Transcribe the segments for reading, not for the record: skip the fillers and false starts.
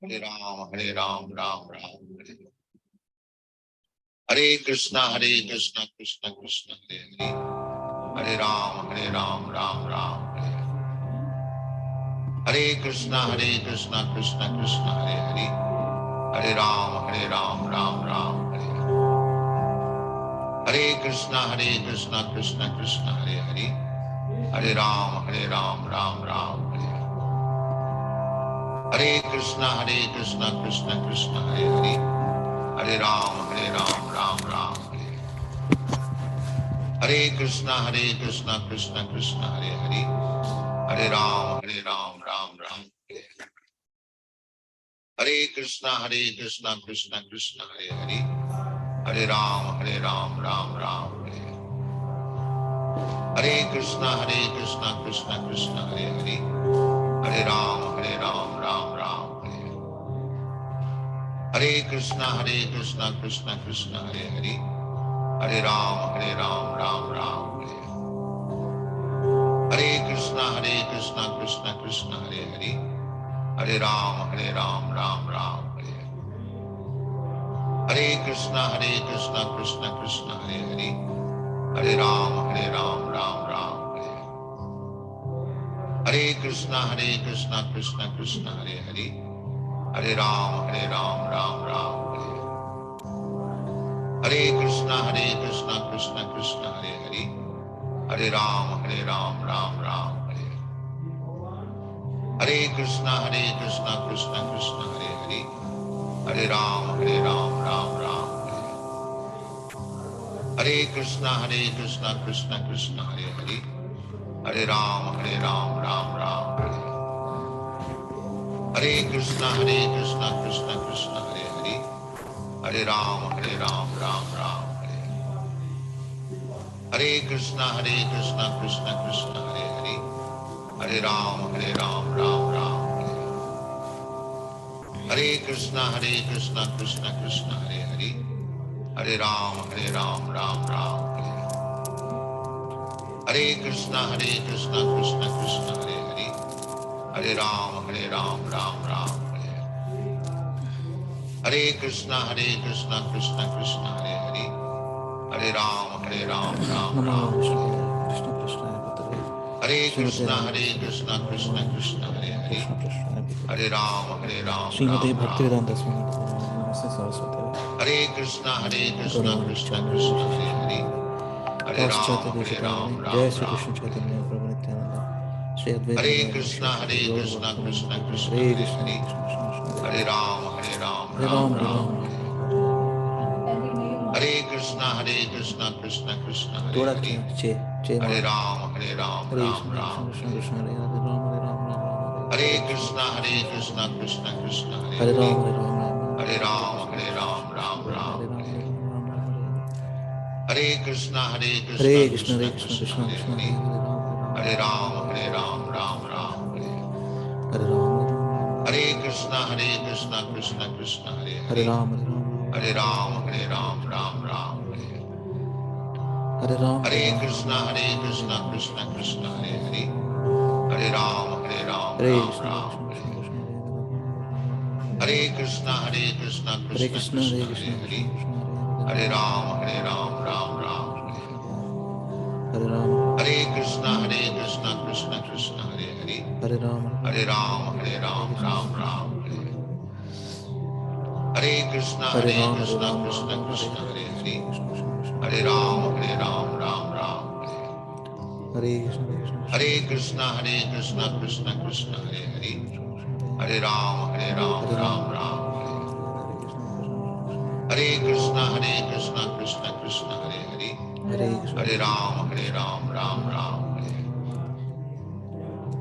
Hare Ram, Ram Ram, Hare Krishna, Krishna Krishna, Hare Hare, Hare Ram, Ram Ram, Hare Krishna, Krishna Krishna, Hare Hare, Hare Ram, Ram Ram, Hare Krishna, Krishna Krishna, Hare Hare, Hare Ram, Ram Ram, Hare Krishna, Krishna Krishna, Hare Hare, Hare Ram, Ram Ram, Hare Krishna, Krishna Krishna, Hare Hare, Hare Ram, Ram Ram, Hare Krishna, Krishna Krishna, Hare Hare, Hare Ram, Ram Ram, Hare Krishna, Krishna Krishna, Hare Hare, Hare Ram, Ram Ram, Hare Krishna, Krishna Krishna, Hare Hare, Hare Ram, Ram Ram, Hare Krishna, Krishna Krishna, Hare Hare, Hare Ram, Ram Ram, Hare Krishna, Krishna Krishna, Hare Hare, Hare Ram, Ram Ram, Hare Krishna, Krishna Krishna, Hare Hare, Hare Ram, Ram Ram, Hare Krishna, Krishna Krishna, Hare Hare, Hare Ram, Ram Ram, Hare Krishna, Krishna Krishna, Hare Hare, Hare Ram, Ram Ram, Hare Krishna, Krishna Krishna, Hare Hare, Hare Ram, Ram Ram, Hare Krishna, Krishna Krishna, Hare Hare, Hare Ram, Ram Ram, Hare Krishna, Krishna Krishna, Hare Hare, Hare Ram, Ram Ram, Hare Krishna, Krishna Krishna, Hare Hare, Hare Ram, Ram Ram, Hare Krishna, Krishna Krishna, Hare Hare, Hare Ram, Ram Ram, Hare Krishna, Krishna Krishna, Hare Hare, Hare Ram, Ram Ram, Hare Krishna, Krishna Krishna, Hare Hare, Hare Ram, Srimati Ram Ram, Bhaktivedanta Swami Namaste Saraswati Hare Krishna, Krishna Krishna, Hare Hare, Hare Ram, Ram Jai Sri Ram, Krishna Chaitanya Prabhu Nityananda Sri Advaita Hare Gadadhara Krishna, Sri Gaur Krishna Bhakta Krishna, Hare Hare Krishna Hare, Krishna Krishna Hare Ram, Hare Ram Ram Hare Ram, Ram Hare Krishna, Krishna Krishna, Hare थोड़ा Hare, चे Hare माला Ram, Hare Ram Krishna Ram, Krishna Krishna Hare Hare Ram Hare Ram Ram Ram Hare Hare Krishna, Krishna Krishna, Hare Hare Hare, Ram Hare Ram Hare Hare Ram, Krishna Ram Ram, Hare Ram Hare Ram Ram Ram Hare Krishna, Hare Krishna Krishna Krishna, Hare Krishna Krishna Hare Krishna Hare, Hare Hare Ram, Ram Ram, Hare Krishna, Krishna Krishna, Hare Hare Hare, Ram Hare Ram, Ram Ram, Hare Ram Hare Krishna, Krishna Krishna, Hare Hare, Hare Ram, Hare Ram Krishna Ram, Krishna Krishna Krishna Hare Krishna, Krishna Hare Krishna, Krishna Hare Hare Krishna Hare, Krishna Krishna Hare Ram, Ram Ram, Hare Ram Hare Krishna, Krishna Krishna, Hare Hare, Hare Ram Hare Ram, Ram Ram, Hare Krishna, Hare Ram Hare Krishna Ram Ram Krishna, Ram Hare Hare Hare Hare, Krishna Krishna Krishna Hare Ram, Ram Ram, Hare Krishna Krishna Hare Krishna Krishna, Krishna Krishna, Hare Hare, Hare Ram, Hare Ram Ram Ram, Hare Krishna, Krishna Krishna, Hare Hare, Hare Krishna Hare Ram, Ram Ram,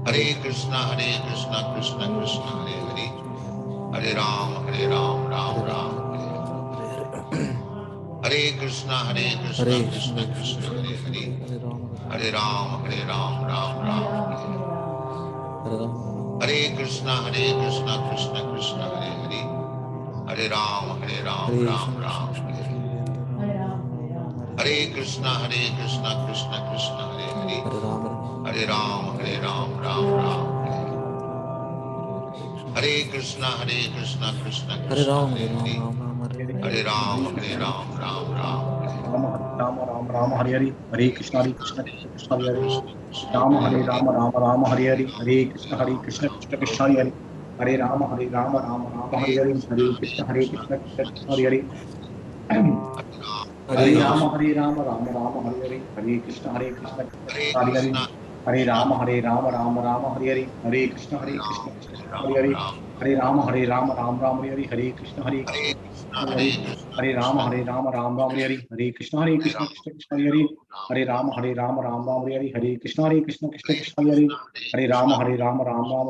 Hare Krishna, Krishna Krishna, Hare Hare, Hare Ram, Ram Ram, Hare Krishna Hare Krishna Krishna, Krishna Krishna Hare Krishna, Hare, Hare Rama, Hare Ram, Hare Ram, Ram Ram, Hare Rama, Hare Krishna Krishna Krishna Hare Hare, Hare Ram, Hare Ram Krishna, Krishna Ram, Krishna, Krishna Hare Hare Krishna Krishna Krishna Hare Hare, Hare Rama, Hare Ram, Ram Ram, Hare Krishna Krishna Hare Krishna Rama, Hare Hare Rama, Hare, Ram Ram, Hare Hare, Hare Ram, Hare Krishna, Hare Ram Krishna, Ram Ram, Rama Rama Rama Rama Hare Krishna Krishna Krishna Hare Krishna Rama Hare Hare Hare, Rama Rama Rama Hare Krishna Krishna Krishna Hare Hare Rama Hare Rama Rama Rama Hare Krishna Krishna Krishna Hare Hare Hare Rama Krishna, Hare Rama Rama Rama Hare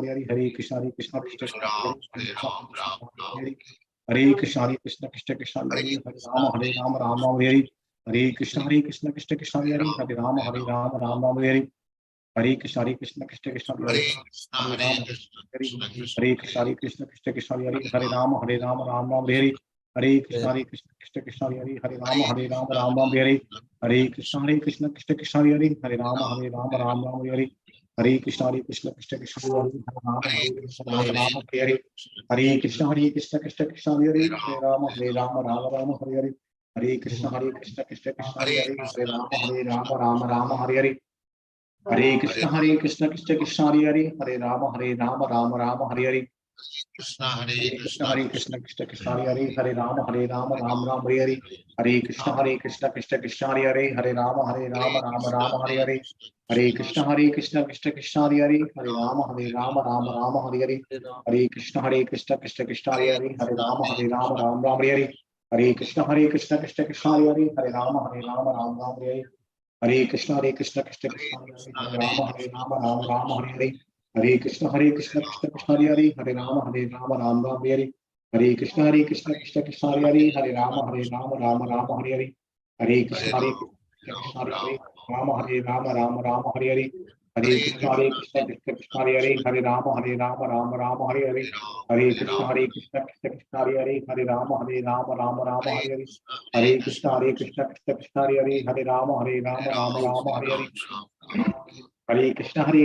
Krishna Krishna Hare Hare Krishna, Hare Rama Hare Rama Rama Rama Hare Krishna Krishna Hare Hare Rama Hare Rama Rama Rama Hare Krishna Hare Krishna Krishna, Hare Hare Rama Krishna, Hare Rama Rama Rama Hare Krishna Hare Krishna Ram, Krishna Hare Hare Rama Hare Rama Rama Rama Hare Krishna Krishna Hare Krishna Hare Krishna, Hare Rama Hare Rama Rama Rama Hare Krishna Krishna Hare Krishna Ram, Hare Ram Ram, Hare Krishna Krishna Krishna Hare Hare Hare Krishna, Rama Hare Rama Rama Hare Hare Krishna Krishna Krishna Hare Hare Ram, Hare Rama Hare Rama Rama Hare Hare Krishna Krishna Krishna Hare Hare Krishna, Hare Hare Rama Krishna, Hare Krishna Krishna, Hare Krishna Krishna Krishna Hare Hare Hare Ram, Rama Hare Rama Rama Hare Hare Krishna Krishna Krishna Hare Hare Rama Hare Hare Rama Krishna, Rama Hare Hare Krishna Krishna Krishna Hare Hare Rama Hare Rama Rama Hare Hare Krishna Krishna Krishna Hare Hare Rama Krishna, Hare Hare Rama Hare Hare Krishna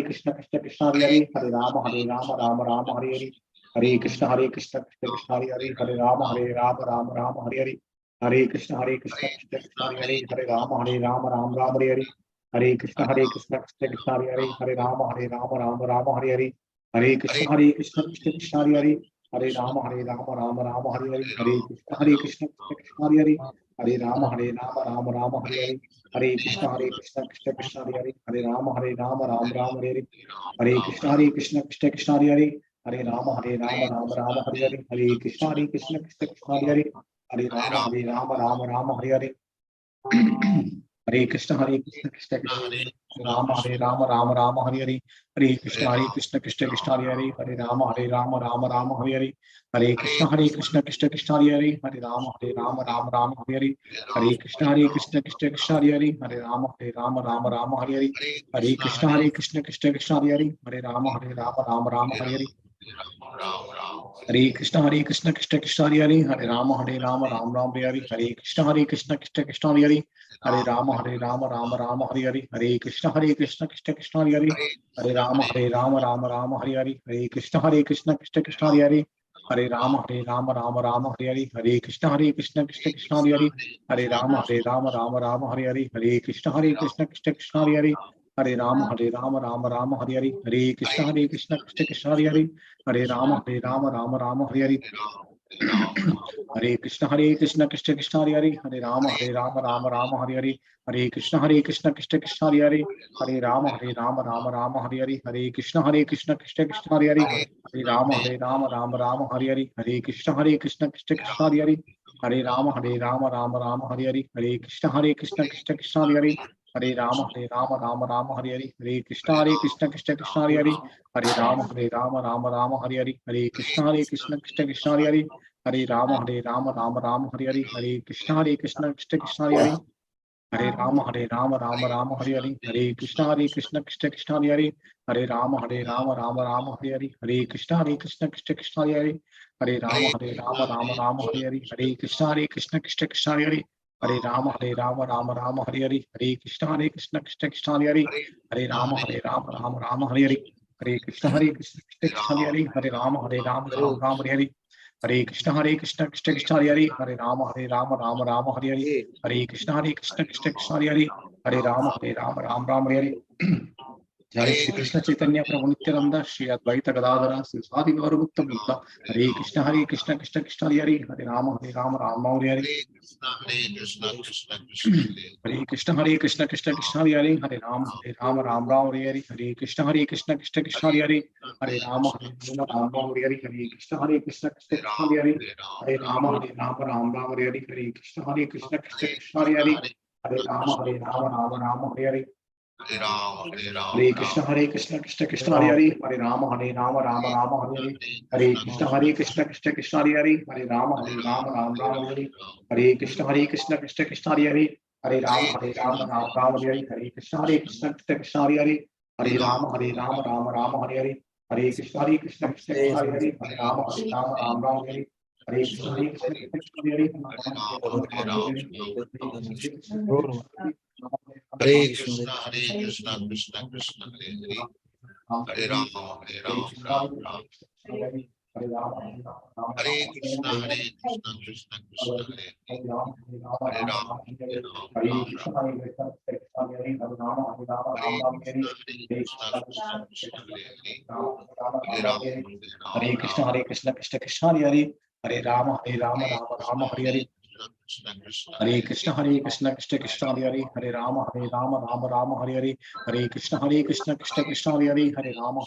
Krishna Hare Ram, Hare Rama Hare Rama Rama Rama Hare Hare Krishna Krishna Krishna Hare Hare Hare Krishna, Rama Hare Hare Krishna, Rama Rama Rama Hare Hare Hare Krishna Krishna Hare Rama Rama Rama Hare Krishna, Hare Krishna, Krishna Krishna Hare Rama Ram Ram Hare Hare Krishna Krishna Hare Rama Rama Hare Hare Krishna Krishna Hare Rama Rama Hare Hare Krishna Krishna Hare Rama Ram Ram Hare Hare Krishna Krishna Hare Rama Ram Ram Hare Hare Krishna Krishna Hare Rama Rama Hare Hare Krishna Krishna Hare Rama Ram Ram Hare Hare Krishna Krishna Hare Rama Rama Hare Hare Krishna Krishna Hare Rama Hare Hare Krishna Krishna Hare Rama Hare Hare Krishna Krishna Hare Rama Hare Hare Krishna Krishna Hare Hare Hare Krishna Hare Rama Hare Hare Krishna Hare Rama Hare Hare Krishna Hare Rama Hare Hare Krishna Hare Rama Hare Hare Krishna Hare Rama Hare Rama Hare Hare Krishna Hare Rama Hare Hare Krishna Hare Rama Hare Krishna Hare Hare Hare Krishna Krishna Rama Hare Hare Krishna Hare Rama Hare Hare Krishna Rama Hare Hare Krishna Rama Hare Hare Krishna Rama Hare Hare Krishna Hare Ram Ram Hare Krishna Hare Rama Hare Krishna Hare Krishna Hare Rama Hare Hare Krishna Hare Rama Hare Hare Hare Rama Hare Hare Krishna Krishna Hare Hare Rama Rama Rama Hare Hare, Hare Krishna Krishna Krishna Hare Hare, Hare Rama Rama Hare Hare, Hare Krishna Krishna Krishna Hare Hare, Hare Rama Rama Hare Hare, Hare Krishna Krishna Krishna Hare Hare, Hare Rama Rama Hare Hare, Hare Krishna Krishna Krishna Hare Hare, Hare Rama Rama Hare Hare, Hare Krishna Krishna Krishna Hare Hare, Hare Rama Rama Hare Hare, Hare Krishna Krishna Krishna Hare Hare, Hare Rama Rama Hare Hare, Hare Krishna Krishna Krishna Hare Hare, Hare Rama Rama Hare Hare, Hare Krishna Krishna Krishna Hare Hare, Hare Rama Rama Hare Hare. जय श्री कृष्ण चैतन्य प्रभु नित्यानंद श्री अद्वैत गदाधर श्री स्वादि गौर मुक्त मुक्त हरे कृष्ण कृष्ण कृष्ण हरे हरे, हरे राम राम हरे हरे, हरे कृष्ण कृष्ण कृष्ण हरे हरे, हरे राम राम हरे हरे, हरे कृष्ण कृष्ण कृष्ण हरे हरे, हरे राम राम हरे हरे, हरे कृष्ण कृष्ण कृष्ण हरे हरे, हरे राम राम हरे हरे, हरे कृष्ण कृष्ण कृष्ण हरे हरे, हरे Ram Ram Hare Hare, Hare Krishna Krishna Hare Hare, Hare Rama Rama Hare Hare, Hare Krishna Krishna Krishna Hare Hare, Hare Rama Rama Hare Hare, Hare Krishna Krishna Krishna Hare Hare, Hare Rama Rama Hare Hare, Hare Krishna Krishna Krishna Hare Hare, Hare Rama Rama Hare Hare, Hare Krishna Krishna Krishna Hare Hare, Hare Rama Rama Hare Hare, Hare Krishna Krishna Krishna Hare Hare, Hare Rama Hare Hare, Hare Krishna Krishna Krishna Hare Hare, Hare Rama Ram Ram. Hare Krishna Krishna Krishna Hare Hare, Hare Rama Ram Ram. Hare Krishna Krishna Krishna Hare Hare, Hare Rama Hare Ram Ram. Krishna Krishna Hare Hare, Hare Rama Hare Rama Krishna Hare Hare, Krishna Hare Hare Krishna Hare, Krishna Krishna Hare Hare, Hare Rama Rama Hare Hare, Hare Krishna Krishna Krishna Hare Hare, Hare Rama Rama Hare Hare, Hare Krishna Krishna Krishna Hare Hare, Hare Rama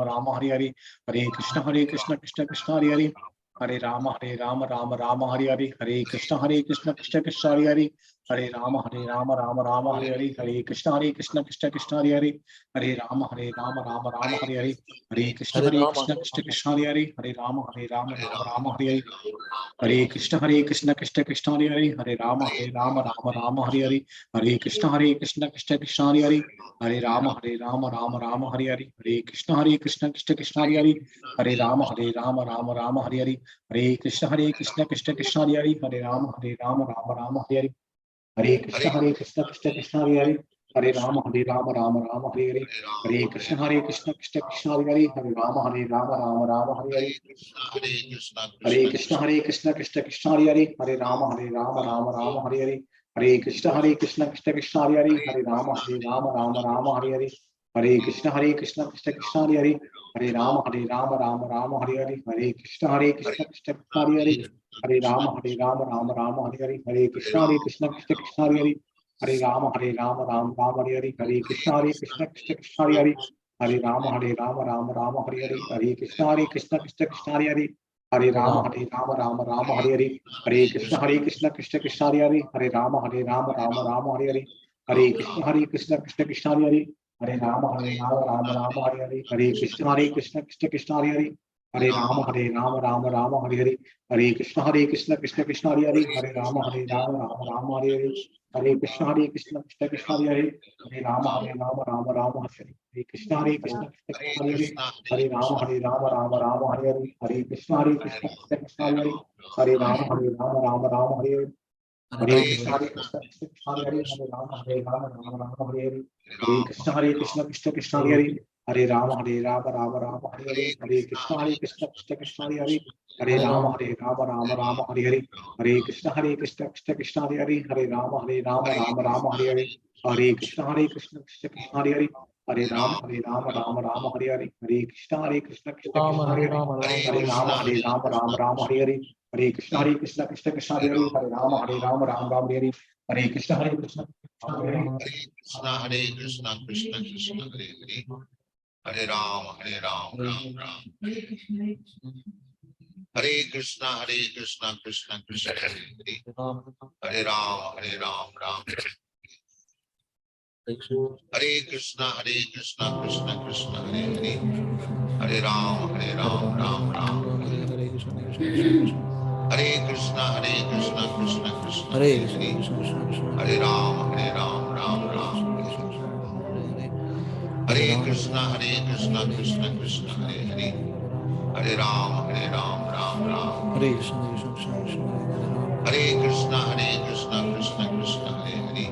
Rama Hare Hare, Hare Krishna Krishna Krishna Hare Hare, Hare Rama Rama Hare Hare, Hare Krishna Krishna Krishna Hare Hare, Hare Rama Rama Hare Hare, Hare Krishna Krishna Krishna Hare Hare, Hare Rama Rama Hare Hare, Hare Krishna Krishna Krishna Hare Hare, Hare Rama Rama Hare Hare, Hare Krishna Krishna Krishna Hare Hare, Hare Rama Rama Hare Hare, Hare Krishna Krishna Krishna Hare Hare, Hare Rama Rama Hare Hare, Hare Krishna Krishna Krishna Hare Hare, Hare Rama Rama Hare Hare, Hare Krishna Krishna Krishna Hare Hare, Hare Rama Rama Hare Hare, Hare Krishna Krishna Krishna Hare Hare, Hare Rama Rama Hare Hare, Hare Krishna Krishna Krishna Hare Hare, Hare Rama Rama Hare Hare, Hare Krishna Krishna Krishna Hare Hare, Hare Rama Rama Hare Hare, Hare Krishna Krishna Krishna Hare Hare, Hare Rama Rama Hare Hare, Hare Krishna Krishna Krishna Hare Hare, Hare Rama Rama Hare Hare, Hare Krishna Krishna Krishna Hare Hare, Hare Rama Rama Hare Hare, Hare Krishna Krishna Krishna Hare Hare, Hare Rama Rama Hare Hare, Hare Krishna Krishna Krishna Hare Hare, Hare Rama Rama Hare Hare, Hare Krishna Krishna Krishna Hare Hare, Hare Rama Rama Hare Hare, Hare Krishna Krishna Krishna Hare Hare, Hare Rama Rama Hare Hare, Hare Krishna Krishna Krishna Hare Hare, Hare Rama Rama Hare Hare, Hare Krishna Krishna Krishna Hare Hare, Hare Rama Rama Hare Hare, Hare Krishna Krishna Krishna Hare Hare, Hare Rama Rama Hare Hare, Hare Krishna Krishna Krishna Hare Hare, Hare Rama Rama Hare Hare, Hare Krishna Krishna Krishna Hare Hare, Hare Rama Rama Hare Hare, Hare Krishna Krishna Krishna Hare Hare, Hare Rama Rama Hare Hare, Hare Krishna Krishna Krishna Hare Hare, Hare Rama Rama Hare Hare, Hare Krishna Krishna Krishna Hare Hare, Hare Rama Rama Hare Hare, Hare Krishna Krishna Krishna Hare Hare, Hare Rama Rama Hare Hare, Hare Krishna Krishna Krishna Hare Hare, Hare Rama Rama Hare Hare, Hare Krishna Krishna Krishna Hare Hare, Hare Rama Rama Hare Hare, Hare Krishna Krishna Krishna Hare Hare, Hare Rama Ram Hare Hare, Hare Krishna Krishna Krishna Hare Hare, Hare Krishna Krishna Krishna Hare Hare, Hare Ram Ram Ram. Hare Krishna Krishna Krishna Hare Hare, Hare Ram Ram. Hare Krishna Krishna Krishna Hare Hare, Hare Ram Ram Ram. Hare Krishna, Krishna Krishna, Hare Hare Krishna, Hare, Krishna Krishna Krishna, Hare Ram, Ram Ram. Hare Krishna, Krishna Krishna, Hare Hare, Hare Ram, Ram Ram. Hare Krishna, Krishna Krishna Krishna, Hare Krishna, Krishna Krishna, Hare Hare,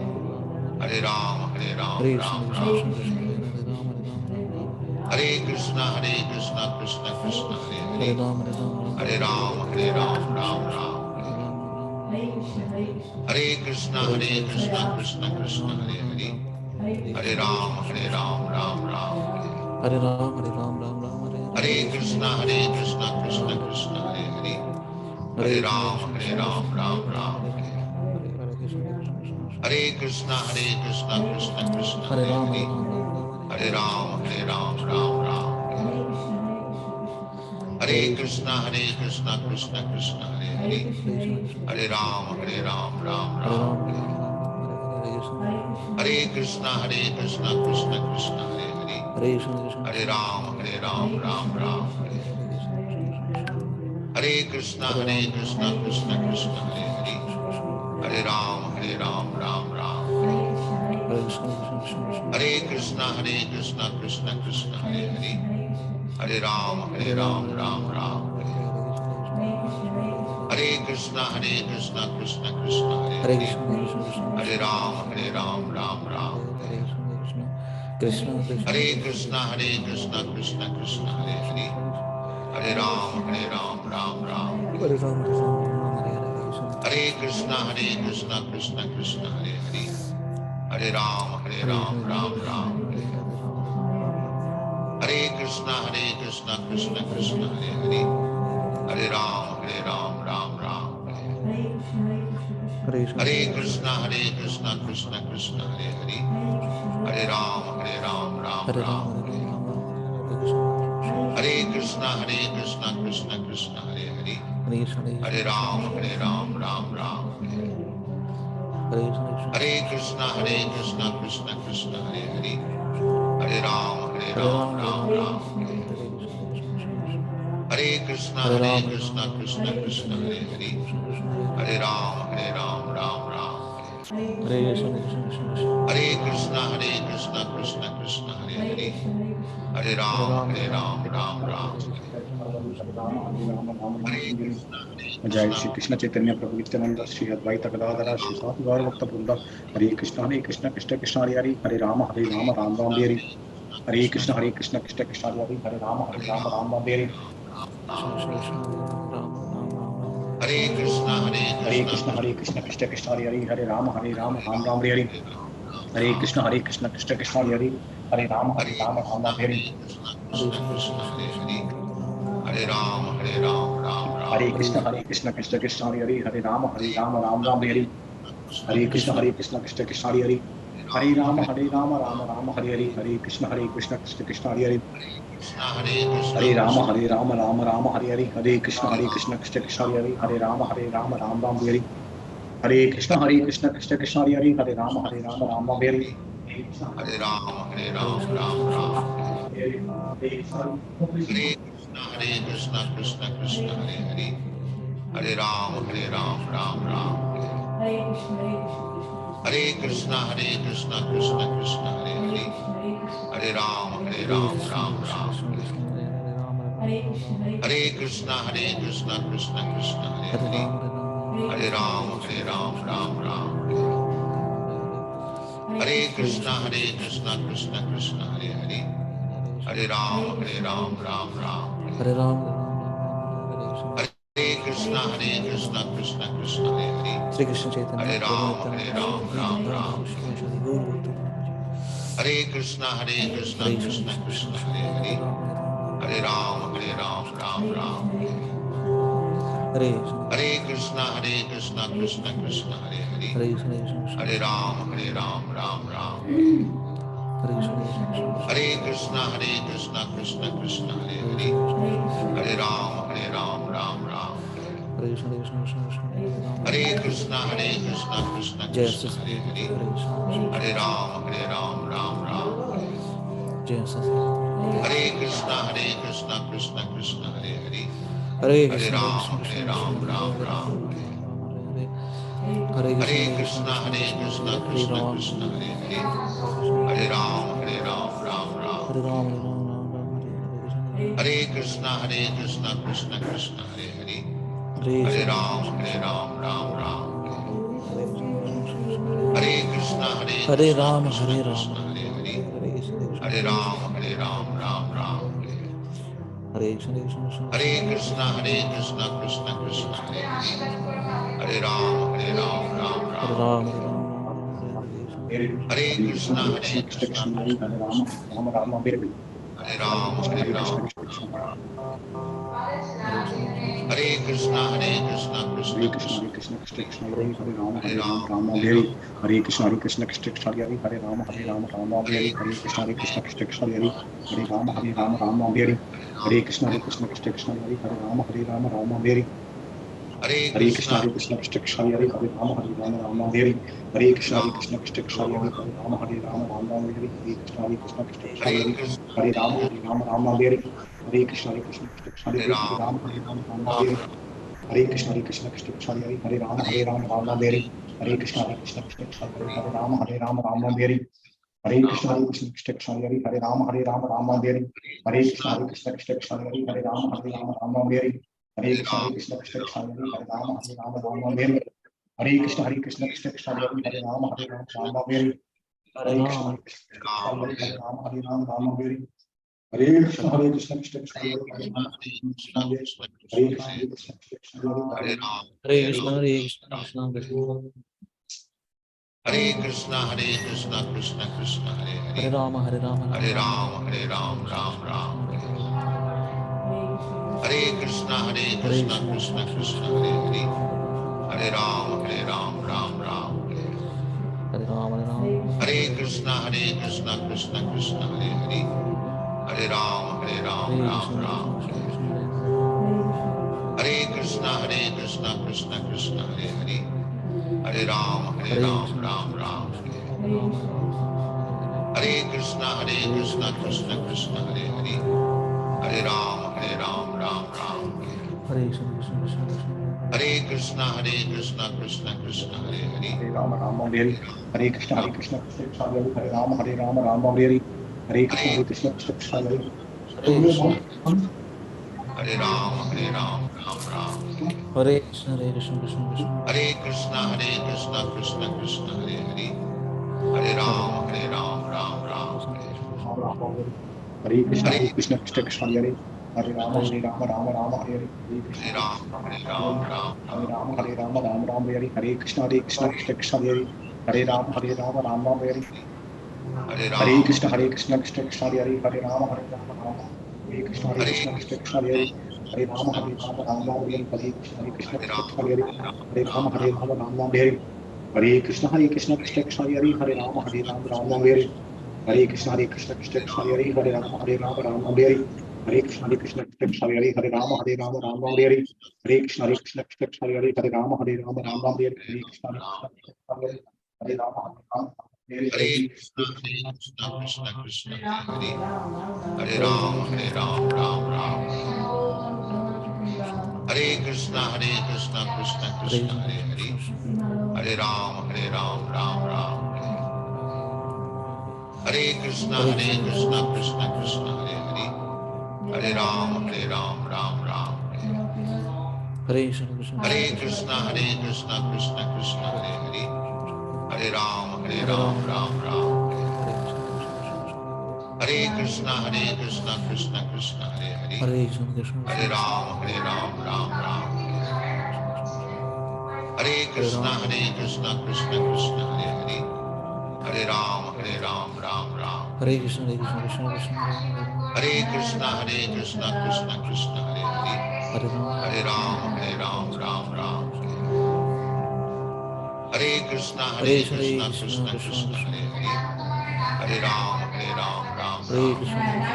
Hare Ram, Hare Krishna, Ram Krishna Ram. Krishna Krishna, Hare Krishna, Krishna Krishna, Hare Hare Hare, Ram, Hare Ram, Ram Ram. Hare Krishna, Krishna Krishna, Hare Hare, Hare Ram, Ram Ram. Hare Ram, Ram Ram, Hare Krishna, Krishna Krishna, Hare Hare, Hare Ram, Ram Ram. Hare Krishna, Krishna Krishna, Hare Hare Ram, Hare, Hare Ram, Ram Ram. Hare Krishna, Krishna Krishna, Hare Hare, Hare Ram, Ram Ram. Hare Krishna, Krishna Krishna, Hare Hare, Hare Ram, Ram Ram. Hare Krishna, Krishna Krishna, Hare Hare, Hare Ram, Ram Ram. Hare Krishna, Krishna Krishna, Hare Hare, Hare Ram, Ram Ram. Hare Krishna, Krishna Krishna, Hare Hare, Hare Ram, Ram Ram. Krishna Krishna Hare Krishna, Krishna Krishna, Hare Hare, Hare Ram, Ram Ram. Hare Ram, Hare Krishna, Krishna Krishna, Hare Hare, Hare Ram, Ram Ram. Hare Krishna, Krishna Krishna, Hare Hare, Hare Ram, Ram Ram. Hare Krishna, Krishna Krishna, Hare Hare, Hare Ram, Ram Ram. Hare Krishna, Krishna Krishna, Hare Hare, Hare Ram, Ram Ram. Hare Krishna, Krishna Krishna, Hare Hare, Hare Ram, Ram Ram. Hare Krishna, Krishna Krishna, Hare Hare, Hare Ram, Ram Ram. Hare Krishna, Krishna Krishna, Hare Hare, Hare Ram, Ram Ram. Hare Krishna, जय Krishna Shri Krishna Chaitanya प्रभु नित्यानंद श्री अद्वैत गदाधर श्री साधु गौर भक्त वृंद हरे कृष्ण कृष्ण कृष्ण हरे हरे हरे राम राम राम हरे हरे कृष्ण कृष्ण कृष्ण हरे हरे राम राम राम हरे Hare Krishna, Hare Krishna Krishna Krishna Hare Hare Ram Ram Ram Hare Hare Krishna Krishna Krishna Hare Hare Ram Ram Hare Hare Ram, Ram Hare Ram. Krishna Krishna Krishna Hare Hare Ram Ram Hare Hare Krishna Krishna Krishna Hare Hare Ram Ram Hare Hare Krishna Krishna Krishna Hare Hare Ram Ram Hare Hare Krishna Krishna Krishna Hare Hare Ram Ram Hare Hare Krishna Krishna Krishna Hare Hare Ram Ram Hare Hare Ram, Ram Ram. Hare Krishna, Krishna Krishna, Hare Hare, Hare Ram, Ram Ram. Hare Krishna, Krishna Krishna, Hare Hare, Hare Ram, Ram Ram. Hare Krishna, Krishna Krishna, Hare Hare, Hare Ram, Ram Ram. Hare Krishna, Krishna Krishna, Hare Hare, Hare Ram, Ram Ram. Hare Ram, Hare Krishna, Krishna Krishna, Hare Hare, Sri Krishna Chaitanya, Hare Prabhu Ram, Nityananda, Ram Ram. Shri Guru Bhakta, Hare Krishna, Hare Krishna Krishna, Krishna, Krishna Hare Krishna, Hare, Hare Ram, Hare Ram, Ram Ram. Hare Hare Krishna, Krishna Krishna, Hare Hare, Hare Krishna, Hare Ram, Ram Ram. Hare Hare Krishna, Krishna Krishna, Hare Hare, Hare Ram, Ram Ram. Hare Krishna, Krishna Jai Krishna, Sasi, Hare Hare, Hare Krishna, Hare Ram, Ram Ram. Jai Sasi, Hare Krishna, Krishna Krishna, Hare Hare, Hare Hare Krishna, Hare Ram, Krishna, Hare Krishna Ram, Krishna, Ram Hare Ram, Rama, Hare Rama Rama, Hare Hare. Hare Hare Krishna, Hare Krishna, Krishna, Hare Krishna Krishna, Krishna, Hare Krishna Rama, Krishna, Hare Hare Hare, Hare, Hare Krishna, Hare Hare Krishna, Ram, Krishna Hare Krishna, Ram, Ram Ram, Hare Rama, Hare Rama, Rama Rama, Hare Hare Krishna, Hare Hare Krishna, Hare Krishna, Krishna Krishna, Hare Hare, Hare Krishna, Hare Ram, Krishna, Hare Krishna Ram, Krishna, Ram Hare Ram, Rama, Hare Rama, Hare Krishna, Krishna Krishna, Hare Krishna, Hare Hare Krishna, Rama, Krishna Hare Rama, Krishna, Rama Hare Rama, Hare, Hare Krishna, Krishna Hare Krishna, Ram, Hare Hare Rama, Ram, Hare Ram Rama, Ram, Rama Rama, Hare Krishna, Krishna Krishna, Hare Krishna Krishna, Krishna, Hare Krishna, Krishna Hare Krishna, Krishna, Hare Krishna Hare, Krishna, Hare Ram, Hare Ram, Ram Hare Ram, Rama, Hare Rama, Rama Rama, Hare Krishna, Hare Krishna Krishna, Hare Hare Krishna Krishna, Krishna, Hare Hare Krishna, Krishna Krishna, Krishna, Hare Krishna Hare Rama, Krishna, Rama Rama, Hare Hare Hare Hare Ram, Krishna, Hare Hare Ram, Krishna, Krishna Krishna, Hare Krishna, Krishna Hare Krishna, Krishna, Hare Krishna, Krishna Hare Krishna, Krishna, Hare Krishna, Krishna Krishna, Hare Hare Krishna, Hare Rama, Hare Hare Rama, Ram, Rama Hare Hare Ram, Hare Krishna, Hare Krishna, Krishna Krishna, Hare Hare Rama, Hare Rama, Rama Hare Hare Hare Krishna, Hare Krishna, Krishna Krishna, Hare Hare Rama, Hare Rama, Rama Hare Hare Krishna, Hare Krishna, Krishna Krishna, Hare Hare Rama, Hare Rama, Rama Hare Hare Hare Krishna, Krishna, Hare Krishna, Krishna Krishna, Hare Hare Rama, Hare Rama, Rama Hare Hare Krishna, Hare Ram, Krishna, Krishna Krishna, Hare Hare Rama, Hare Rama, Rama Hare Hare Krishna, Hare Krishna, Krishna Krishna, Hare Hare Krishna, Hare Rama, Hare Rama, Rama Hare Hare Krishna, Hare Krishna, Krishna Krishna, Hare Hare Hare Ram, Rama, Hare Rama, Rama Ram Hare Ram, Hare Krishna, Hare Krishna, Krishna Krishna, Hare Hare Rama, Hare Hare Rama, Rama Hare Hare Krishna, Hare Krishna, Krishna Krishna, Hare Rama, Hare Rama, Rama Hare Hare Ram, Krishna, Hare Krishna, Krishna Krishna, Hare Hare Rama, Hare Rama, Rama Hare Hare Krishna, Krishna, Hare Krishna, Krishna Krishna, Hare Hare Rama, Hare Rama, Rama Hare Hare Hare Krishna, Ram, Hare Krishna, Hare Krishna Ram, Krishna, Hare Ram, Hare Rama, Hare Rama, Rama Hare Hare Krishna, Hare Krishna, Krishna Krishna, Hare Hare Rama, Hare Rama, Rama Hare Hare Hare Krishna, Rama, Hare Krishna, Krishna Ram, Krishna, Hare Hare Rama, Hare Rama, Rama Hare Hare Krishna, Hare Krishna, Krishna Krishna, Hare Hare Hare Krishna, Rama, Hare Hare Krishna, Rama, Krishna Hare Krishna, Krishna, Hare Hare Krishna, Krishna Krishna, Hare Hare Ram, Hare Hare Krishna, Ram, Hare Krishna, Ram, Krishna Krishna, Hare Krishna, Hare Krishna, Krishna Krishna, Hare Hare Hare, Rama, Hare Rama, Rama Hare Rama, Ram, Hare Hare Krishna, Ram, Krishna Ram Krishna, Ram, Krishna, Hare Hare Rama, Hare Krishna, Hare Hare Krishna, Krishna, Krishna Krishna Krishna, Krishna, Krishna, Hare Hare Hare, Rama, Hare Rama, Hare Rama Ram, Rama, Hare Hare Ram, Krishna, Ram Krishna Ram, Krishna, Hare Rama, Hare Rama, Hare Hare Krishna, Hare Krishna, Krishna Krishna, Hare Hare, Hare Ram, Hare Ram, Hare Ram Krishna, Hare Ram, Krishna, Krishna Krishna, Hare Hare Hare Krishna, Hare Krishna, Krishna Krishna, Hare Hare, Hare Ram, Hare Hare Ram, Krishna, Ram Krishna Krishna, Ram, Krishna, Hare Rama, Hare Rama, Rama Hare Hare Krishna, Hare Hare Krishna, Krishna, Krishna Krishna Krishna, Krishna, Krishna, Hare Hare Hare, Hare Ram, Hare Ram, Ram Ram, Hare Krishna, Krishna Krishna, Krishna, Hare Krishna, Hare Krishna, Krishna Krishna, Hare Hare, Hare Rama, Rama Hare Hare Krishna, Hare Krishna, Krishna Krishna, Hare Hare Rama, Hare Rama, Rama Hare Hare Krishna, Hare Hare Krishna, Krishna Krishna, Hare Hare Krishna, Hare Ram, Hare Ram, Ram Ram, Hare Krishna, Hare Krishna, Krishna Krishna, Hare Krishna, Hare Krishna, Krishna Krishna, Hare Hare, Hare Hare Ram, Rama, Hare Hare Ram, Rama, Ram Ram, Krishna Krishna, Krishna Rama, Krishna, Rama Hare Hare Krishna, Hare Hare Krishna, Krishna Krishna, Hare Hare Rama, Hare Hare Rama, Rama Rama Hare Hare Krishna, Hare Hare Ram, Krishna, Hare Krishna Ram, Hare Ram Hare Ram, Rama, Hare Rama, Rama Rama Hare Hare Krishna, Hare Krishna, Krishna Krishna, Hare Hare Rama, Hare Rama, Rama Hare Hare Hare Ram, Krishna, Hare Krishna, Krishna Krishna, Hare Hare Rama, Hare Rama, Rama Hare Krishna, Hare Hare Krishna, Krishna Krishna, Krishna, Hare Hare Hare Rama, Krishna, Hare Rama, Rama Hare Hare Krishna, Hare Krishna, Hare Krishna Ram, Krishna, Hare Hare Ram, Hare Ram Rama, Hare Ram, Rama, Rama Hare Hare Krishna, Hare Krishna, Krishna Krishna, Hare Hare Rama, Hare Rama, Rama Hare Hare Krishna, Hare Krishna, Krishna Hare Krishna, Ram, Hare Hare Rama, Hare Rama, Rama Hare Hare Krishna, Hare Krishna, Krishna Krishna, Hare Hare Rama, Hare Rama, Rama Hare Hare Krishna, Hare Krishna, Krishna Krishna, Hare Hare Rama, Hare Rama, Rama Hare Hare Hare Krishna, Hare Ram, Krishna, Krishna Krishna, Hare Rama, Hare Rama, Hare Hare Hare Krishna, Hare Krishna, Krishna Krishna, Hare Hare, Hare Hare Krishna, Ram, Krishna Hare Krishna, Ram, Krishna Ram Hare Ram, Hare Krishna, Hare Hare Krishna, Krishna Hare Krishna, Krishna, Hare Krishna Hare, Krishna, Krishna Hare Ram, Hare Ram, Ram Ram, Hare Krishna, Hare Hare Krishna, Krishna Krishna, Krishna, Krishna Krishna Krishna Krishna, Hare Hare, Hare Ram, Hare Ram, Ram Ram, Hare Krishna, Krishna Krishna, Hare Krishna Krishna, Hare Krishna, Krishna Krishna, Hare Hare, Hare Ram, Hare Hare Ram, Rama, Hare Ram Rama, Ram, Hare Krishna, Krishna Krishna, Krishna Hare Krishna, Hare Krishna, Krishna Krishna, Hare Hare, Hare Krishna, Krishna Krishna, Hare Krishna Ram, Hare Ram, Ram Ram, Hare Hare Krishna, Rama, Hare Hare Rama, Krishna, Krishna Krishna, Hare Hare, Hare Ram, Hare Ram, Ram Ram, Hare Krishna, Hare Krishna, Krishna Krishna, Hare Hare Krishna, Hare Krishna, Krishna Krishna, Hare Hare, Hare Rama, Hare Hare Ram, Rama, Hare Ram, Hare Ram Krishna, Ram, Krishna Krishna, Hare Krishna, Hare Hare Krishna, Hare Krishna, Krishna, Krishna Krishna Krishna, Krishna, Hare Hare, Hare Ram, Hare Ram, Ram Hare Ram, Krishna, Hare Krishna, Krishna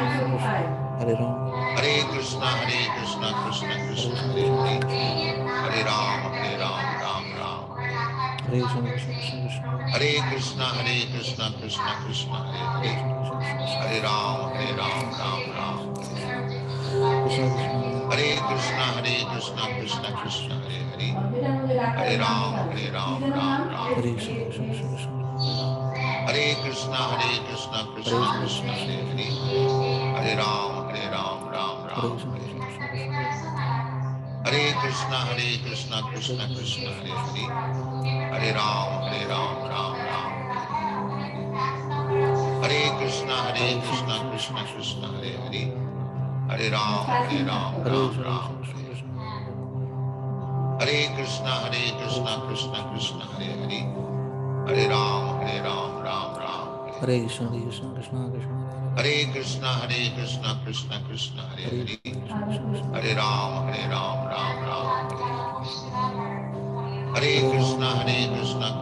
Hare Rama, Hare Krishna, Hare Krishna, Krishna Hare Krishna, Krishna, Hare Krishna Hare, Krishna, Krishna Hare Ram, Hare Ram, Ram Ram, Hare Krishna, Krishna Krishna, Krishna Hare Krishna, Hare Krishna, Krishna Krishna, Hare Hare Hare, Krishna, Krishna Krishna, Krishna Hare Ram, Hare Hare Ram, Rama, Ram Hare Ram, Krishna, Krishna Krishna, Hare Hare Krishna, Krishna Krishna, Hare Hare. Hare Ram, Ram Ram. Hare Krishna, Krishna Krishna, Hare Krishna, Krishna Krishna, Hare Hare. Hare Ram, Ram Ram. Hare Krishna, Krishna Krishna, Hare Krishna, Krishna Krishna, Hare Hare. Hare Ram, Ram Ram. Hare Krishna, Krishna Krishna, Hare Hare. Hare Ram, Ram Ram. Hare Krishna, Krishna Krishna, Hare Hare. Hare Ram, Ram Ram. Hare Krishna, Krishna Krishna, Hare Krishna, Krishna Krishna, Hare Hare. Hare Ram, Ram Ram. Hare Krishna,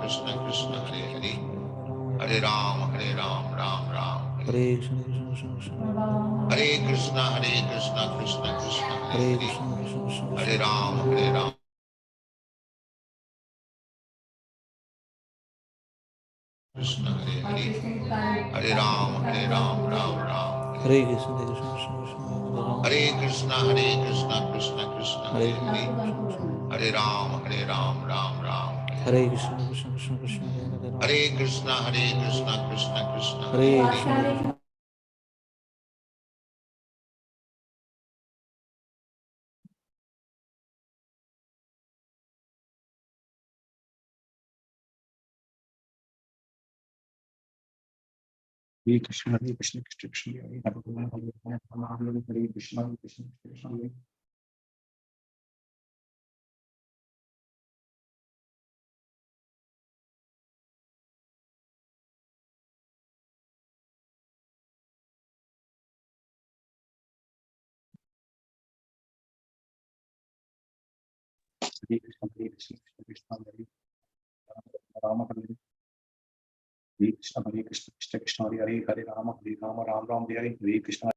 Krishna Krishna, Hare Hare. Hare Ram, Ram Ram. Hare Krishna, Krishna Krishna, Hare Krishna, Krishna Krishna, Hare Hare Hare. Krishna, Krishna Hare Ram, Ram. Krishna, Hare Hare. Hare Ram, Ram Ram. Hare Krishna, Krishna Krishna, Hare Krishna, Krishna Krishna, Hare Hare Hare. Hare Ram, Ram Ram. Hare Krishna, Krishna Krishna, Hare Krishna, Krishna Krishna, Hare Krishna. Hare Krishna, Krishna Krishna, Hare Hare, Hare Krishna, Krishna Krishna, Hare. Hare Krishna, Krishna Krishna, Hare Rama, Hare Krishna, Krishna Krishna, Hare Hare, Hare Rama, Ram Ram, Hare Hare, Hare Krishna.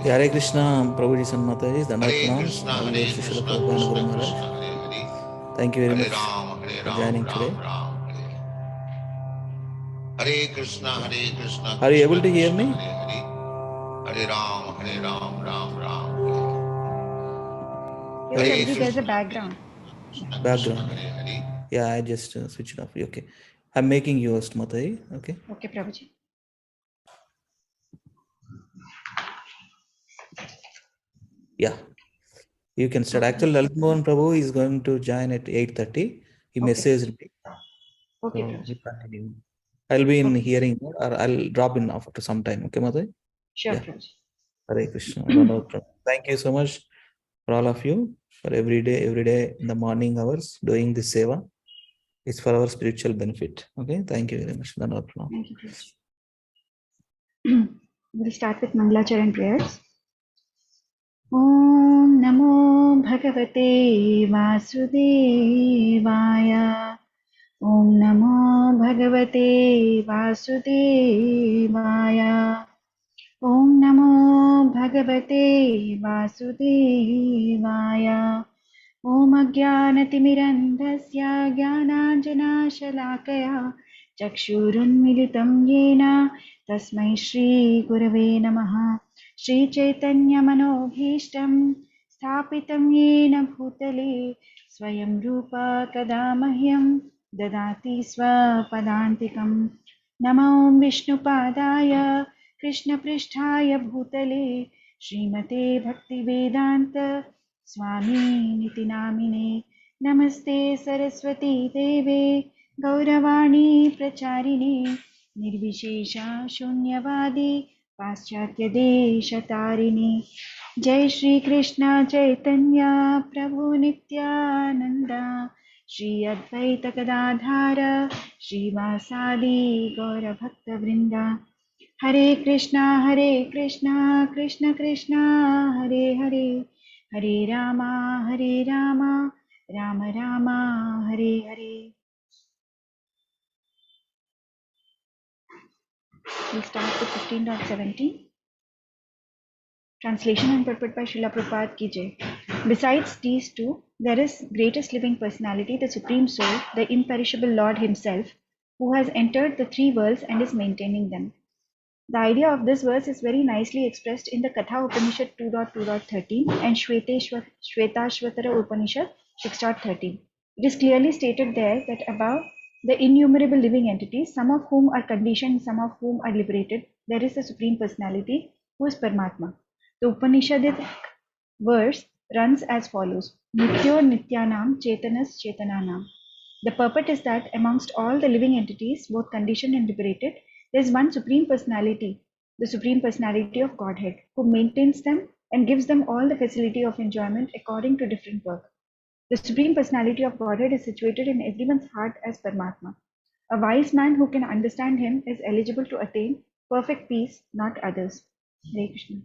Hare Krishna, Prabhuji Sanmataji, Dandavat Hare Pranam, Krishna, all the Srila Krishna Prabhupada and Guru Maharaj. Krishna, Hare Hare. Thank you very Hare much Ram, for joining today. Hare Krishna, Krishna. Are you able to hear me? Hare Hare. Hare Ram, Ram Ram. Yes, Hare Prabhuji, there's a background. Background. Yeah, I just switched off. Okay. I'm making you host, Mataji. Okay. Okay, Prabhuji. Yeah. You can start. Actually, Lalit Mohan Prabhu is going to join at 8:30. He Okay. messaged me. Okay, So Prabhuji. we continue. I'll be in hearing mode, or I'll drop in after some time. Okay, Mother? Sure, Yeah. Prabhuji. Hare Krishna. Thank you so much for all of you for every day in the morning hours doing this seva. It's for our spiritual benefit. Okay, thank you very much. Thank you, Prabhuji. We'll start with Mangalacharan prayers. Om Namo Bhagavate Vasudevaya. Om Namo Bhagavate Vasudevaya. Om Namo Bhagavate Vasudevaya. Om Ajnanatimirandhasya Jnananjanashalakaya Chakshurunmilitam Yena Tasmai Shri Gurave Namaha. Shri Chaitanya Manobhishtam Sthapitam Yena Bhutale Swayam Rupa Kadamahyam Dadati Swapadantikam. Namo Vishnupadaya Krishna Pristhaya Bhutale Srimate Bhaktivedanta Swami Niti Namine. Namaste Saraswati Deve Gauravani Pracharine Nirvishesha Shunyavadi Paschatya Deshatarine. Jai Shri Krishna Chaitanya Prabhu Nityananda Shri Advaita Gadadhara Shri Vasadi Gaura Bhakta Vrinda. Hare Krishna Krishna Krishna Hare Hare Hare Rama Rama Rama Hare Hare. We'll start with 15.17. Translation and purport by Srila Prabhupada ki jai. Besides these two, there is greatest living personality, the Supreme Soul, the imperishable Lord Himself, who has entered the three worlds and is maintaining them. The idea of this verse is very nicely expressed in the Katha Upanishad 2.2.13 and Shvetashvatara Upanishad 6.13. It is clearly stated there that above the innumerable living entities, some of whom are conditioned, some of whom are liberated, there is a Supreme Personality who is Paramatma. The Upanishadic verse runs as follows: Nityo Nityanam Chetanas Chetananam. The purport is that amongst all the living entities, both conditioned and liberated, there is one Supreme Personality, the Supreme Personality of Godhead, who maintains them and gives them all the facility of enjoyment according to different work. The Supreme Personality of Godhead is situated in everyone's heart as Paramatma. A wise man who can understand him is eligible to attain perfect peace, not others. Hare Krishna.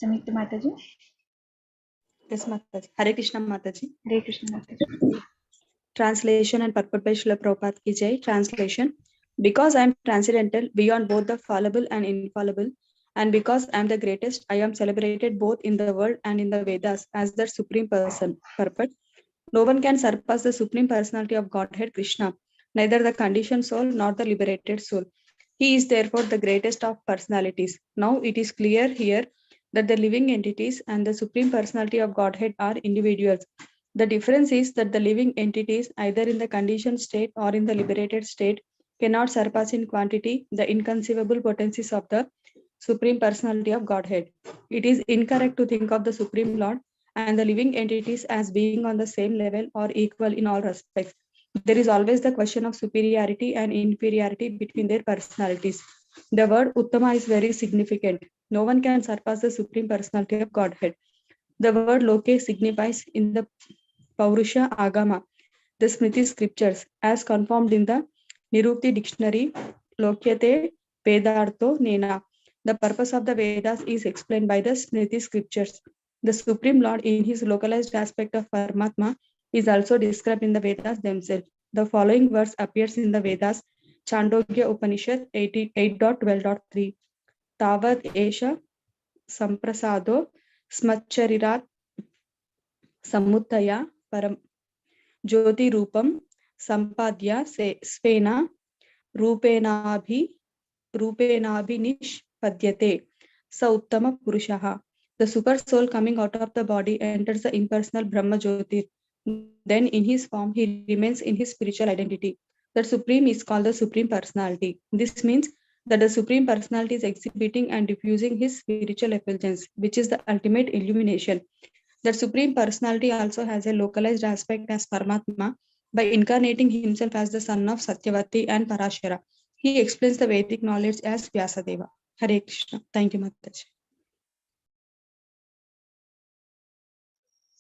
Samyukta Mataji. Yes, Mataji. Hare Krishna, Mataji. Hare Krishna Mataji. Translation and purport by Srila Prabhupada ki jai. Translation. Because I am transcendental beyond both the fallible and infallible, and because I am the greatest, I am celebrated both in the world and in the Vedas as the Supreme Person. Purport. No one can surpass the Supreme Personality of Godhead, Krishna, neither the conditioned soul nor the liberated soul. He is therefore the greatest of personalities. Now it is clear here that the living entities and the Supreme Personality of Godhead are individuals. The difference is that the living entities, either in the conditioned state or in the liberated state, cannot surpass in quantity the inconceivable potencies of the Supreme Personality of Godhead. It is incorrect to think of the Supreme Lord and the living entities as being on the same level or equal in all respects. There is always the question of superiority and inferiority between their personalities. The word Uttama is very significant. No one can surpass the Supreme Personality of Godhead. The word Loke signifies in the Paurusha Agama, the Smriti scriptures, as confirmed in the Nirukti dictionary, Lokyate Vedartho Nena. The purpose of the Vedas is explained by the Smriti scriptures. The Supreme Lord, in his localized aspect of Paramatma, is also described in the Vedas themselves. The following verse appears in the Vedas, Chandogya Upanishad 8.12.3. Tavad Esha Samprasado Smacharirat Samutaya Param Jyoti Rupam Sampadya Svena Rupenabhinishpadyate Sa Uttama Purushaha. The super soul coming out of the body enters the impersonal Brahma Jyotir. Then in his form, he remains in his spiritual identity. The Supreme is called the Supreme Personality. This means that the Supreme Personality is exhibiting and diffusing his spiritual effulgence, which is the ultimate illumination. The Supreme Personality also has a localized aspect as Paramatma, by incarnating himself as the son of Satyavati and Parashara. He explains the Vedic knowledge as Vyasadeva. Hare Krishna. Thank you, Mataji.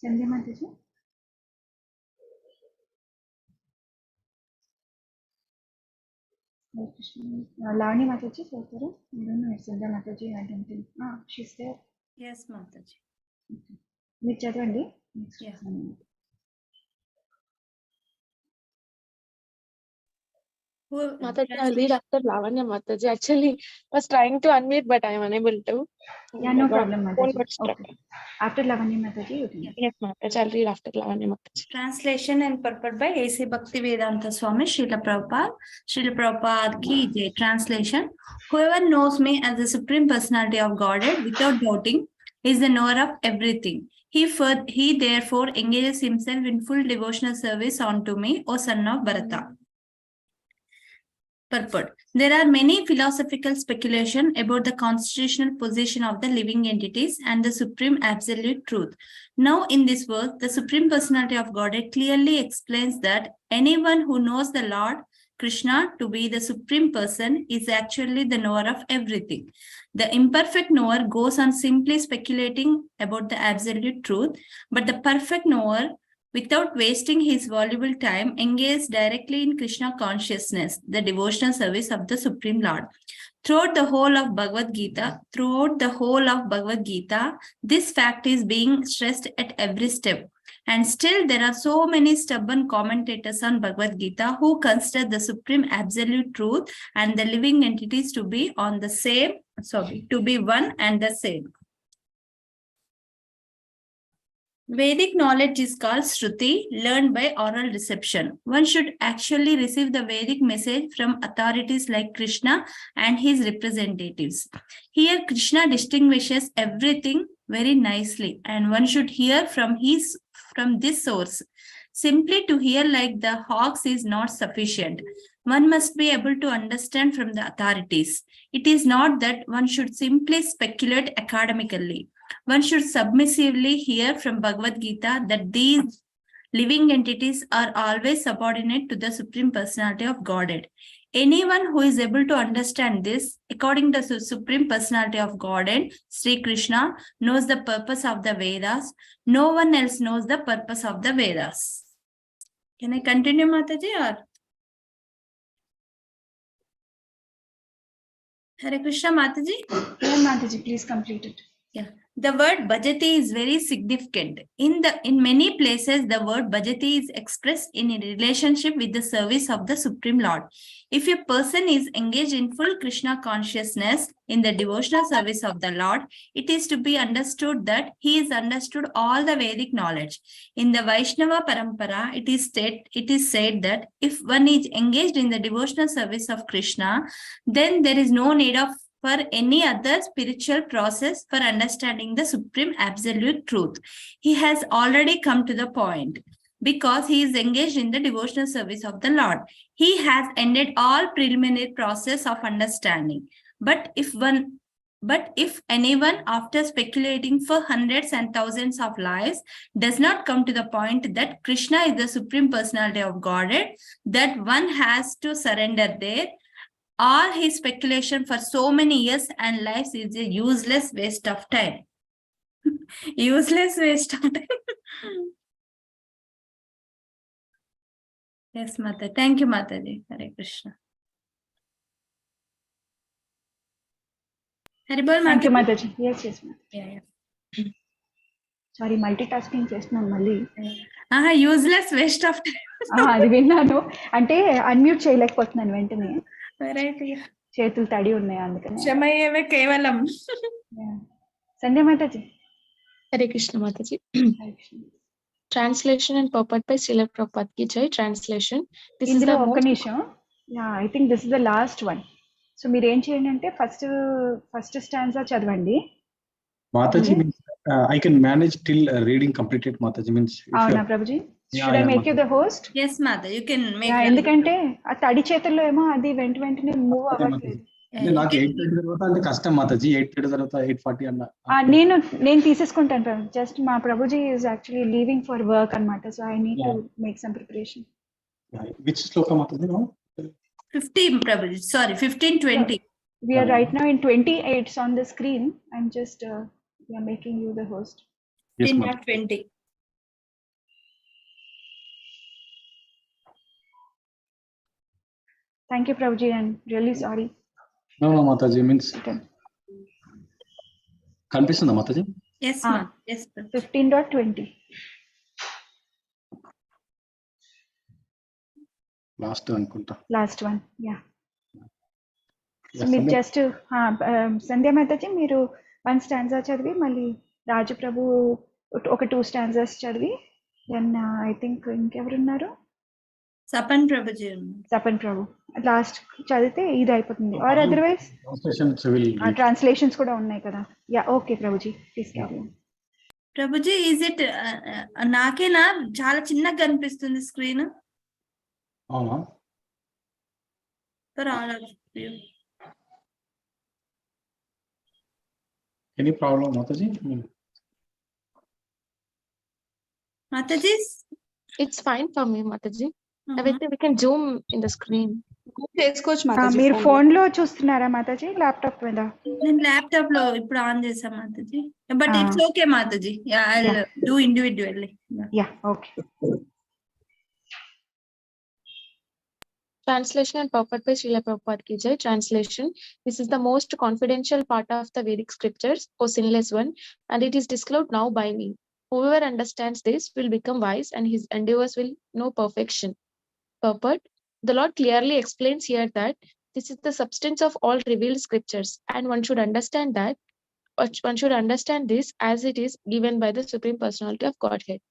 Sandhya Mataji. Lavani Mataji, I don't know if Sandhya Mataji, I don't think. She's there. Yes, Mataji. మీరు చదవండి. Yeah. Mataji, I'll read after Lavanya Mataji. Actually, was trying to unmute, but I am unable to. Yeah, no problem, Mataji. Okay. After Lavanya Mataji, you can. Yes, Mataji, I'll read after Lavanya Mataji. Translation and purport by A.C. Bhaktivedanta Swami Srila Prabhupada. Srila Prabhupada ki jai. Translation: whoever knows me as the Supreme Personality of Godhead without doubting is the knower of everything. He therefore engages himself in full devotional service unto me, O son of Bharata. Purport: there are many philosophical speculation about the constitutional position of the living entities and the supreme absolute truth. Now, in this verse, the Supreme Personality of Godhead clearly explains that anyone who knows the Lord Krishna to be the Supreme Person is actually the knower of everything. The imperfect knower goes on simply speculating about the absolute truth, but the perfect knower, without wasting his valuable time, engages directly in Krishna consciousness, the devotional service of the Supreme Lord. Throughout the whole of Bhagavad Gita, this fact is being stressed at every step. And still, there are so many stubborn commentators on Bhagavad Gita who consider the supreme absolute truth and the living entities to be one and the same. Vedic knowledge is called Shruti, learned by oral reception. One should actually receive the Vedic message from authorities like Krishna and his representatives. Here, Krishna distinguishes everything very nicely, and one should hear from this source. Simply to hear like the hawks is not sufficient. One must be able to understand from the authorities. It is not that one should simply speculate academically. One should submissively hear from Bhagavad Gita that these living entities are always subordinate to the Supreme Personality of Godhead. Anyone who is able to understand this, according to the Supreme Personality of Godhead, Sri Krishna, knows the purpose of the Vedas. No one else knows the purpose of the Vedas. Can I continue, Mataji? Or Hare Krishna, Mataji? Yeah, Mataji, please complete it. Yeah. The word bhajati is very significant. In many places, the word bhajati is expressed in a relationship with the service of the Supreme Lord. If a person is engaged in full Krishna consciousness in the devotional service of the Lord, it is to be understood that he has understood all the Vedic knowledge. In the Vaishnava Parampara, it is said that if one is engaged in the devotional service of Krishna, then there is no need for any other spiritual process for understanding the supreme absolute truth. He has already come to the point because he is engaged in the devotional service of the Lord. He has ended all preliminary process of understanding. But if anyone, after speculating for hundreds and thousands of lives, does not come to the point that Krishna is the Supreme Personality of Godhead, that one has to surrender there. All his speculation for so many years and lives is a useless waste of time. Useless waste of time. Yes, Mata. Thank you, Mataji. Hare Krishna. Haribol, Thank you, Mataji. Yes, Mataji. Yeah. Sorry, multitasking చేస్తున్నాను మళ్ళీ. Useless waste of time. అది విన్నాను, అంటే unmute చేయలేకపోతున్నాను వెంటనే. Variety. చేతులు తడి ఉన్నాయి అందుకని. క్షమయేవే కేవలం. సంధ్య Mataji. Hare Krishna, Mataji. Translation and purport by Srila Prabhupada ki jai. Translation. This is the ఒక్క నిమిషం. I think this is the last one. So మీరు ఏం చేయండి అంటే ఫస్ట్ స్టాండ్సా చదవండి. Mataji, I can manage till reading completed. Mataji means. అవునా Prabhuji? Should I make you the host? Yes, Mata. You can make. ఎందుకంటే ఆ తడి చేతుల్లో ఏమో అది వెంటనే మూవ్ అవ్వట్లేదు. నాకు 8:30 తర్వాత అంటే కష్టం మాతాజీ. 8:30 తర్వాత 8:40 అన్న. నేను తీసేసుకుంటాను. జస్ట్ మా Prabhuji is actually leaving for work అన్నమాట. So I need to make some preparation. Which sloka, Mataji, now? 15, Prabhuji. Sorry, 15:20. We are right now in 28. It's on the screen. I'm just making you the host. Yes, 15:20. Thank you, Prabhuji. I'm really sorry. No, Mataji, means కనిపిస్తుందా Mataji? Yes, ma'am. Yes, Prabhuji. 15.20. Last అనుకుంటా. Last one. Yeah. So Yes, మీరు Sandhya. Just సంధ్యా మాతాజీ మీరు 1 stanza చదివి మళ్ళీ రాజు ప్రభు ఒక 2 stanzas చదివి then I think ఇంకెవరున్నారు Sapan Prabhuji. Sapan Prabhu last చదివితే ఇది అయిపోతుంది or otherwise Translations will read. Translations కూడా ఉన్నాయి కదా yeah okay Prabhuji please carry on Prabhuji, is it నాకేనా చాలా చిన్నగా కనిపిస్తుంది స్క్రీన్ అవునా? For all of you. Any problem, Mataji? Mataji? It's fine for me, Mataji. We can zoom in the screen. చేసుకోవచ్చు మాతాజీ మీరు phone లో. ఫోన్ లో చూస్తున్నారా మాతాజీ ల్యాప్టాప్ మీద నేను ల్యాప్టాప్ లో ఇప్పుడు ఆన్ చేసా Mataji but Ah. It's okay Mataji I will do individually. Yeah okay Translation and purport by Srila Prabhupada ki jai. Translation. This is the most confidential part of the Vedic scriptures, O sinless one, and it is disclosed now by me. Whoever understands this will become wise and his endeavors will know perfection. Purport. The Lord clearly explains here that this is the substance of all revealed scriptures, and one should understand this as it is given by the Supreme Personality of Godhead.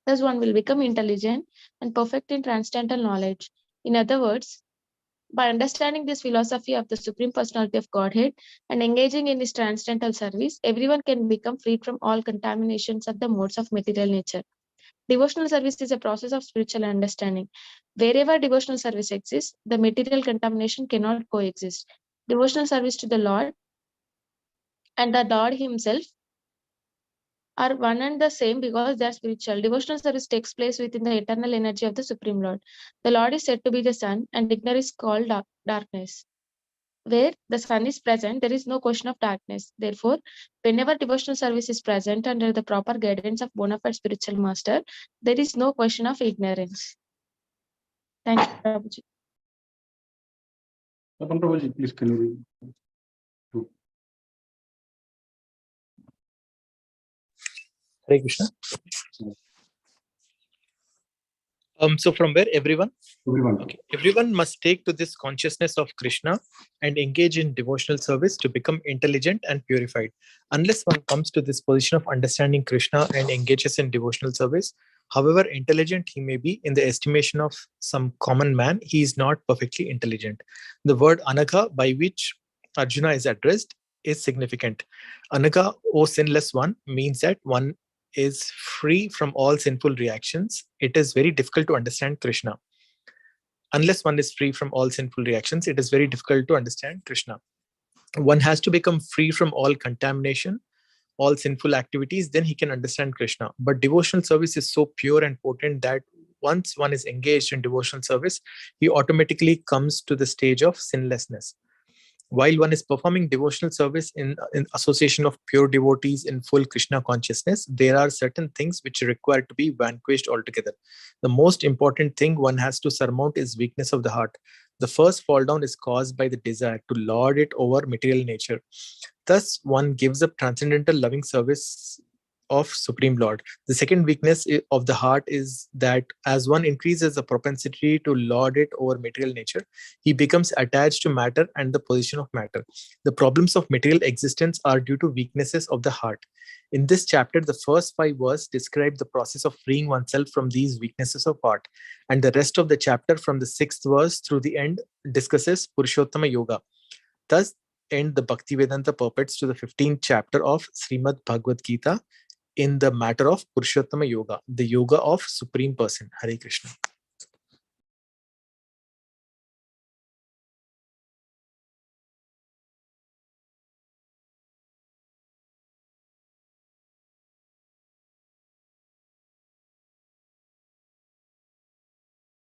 Thus one will become intelligent and perfect in transcendental knowledge. In other words, by understanding this philosophy of the Supreme Personality of Godhead and engaging in this transcendental service, everyone can become freed from all contaminations of the modes of material nature. Devotional service is a process of spiritual understanding. Wherever devotional service exists, the material contamination cannot coexist. Devotional service to the Lord and the Lord Himself are one and the same because they are spiritual. Devotional service takes place within the eternal energy of the Supreme Lord. The Lord is said to be the sun, and ignorance is called darkness. Where the sun is present, there is no question of darkness. Therefore, whenever devotional service is present under the proper guidance of bona fide spiritual master, there is no question of ignorance. Thank you, Prabhuji. Sapan Prabhuji, please can you read? Hare Krishna. So from where everyone? Everyone. Okay. Everyone must take to this consciousness of Krishna and engage in devotional service to become intelligent and purified. Unless one comes to this position of understanding Krishna and engages in devotional service, however intelligent he may be in the estimation of some common man, he is not perfectly intelligent. The word Anagha, by which Arjuna is addressed, is significant. Anagha, O sinless one, means that one is free from all sinful reactions. It is very difficult to understand Krishna. Unless one is free from all sinful reactions, it is very difficult to understand Krishna. One has to become free from all contamination, all sinful activities, then he can understand Krishna. But devotional service is so pure and potent that once one is engaged in devotional service, he automatically comes to the stage of sinlessness. While one is performing devotional service in association of pure devotees in full Krishna consciousness, there are certain things which are required to be vanquished altogether. The most important thing one has to surmount is weakness of the heart. The first fall down is caused by the desire to lord it over material nature. Thus, one gives up transcendental loving service of Supreme Lord. The second weakness of the heart is that as one increases the propensity to lord it over material nature, he becomes attached to matter and the position of matter. The problems of material existence are due to weaknesses of the heart. In this chapter, the first 5 verses describe the process of freeing oneself from these weaknesses of heart, and the rest of the chapter from the 6th verse through the end discusses Purushottama Yoga. Thus end the Bhaktivedanta purports to the 15th chapter of Srimad Bhagavad Gita in the matter of Purushottama Yoga, the yoga of Supreme Person. Hare Krishna.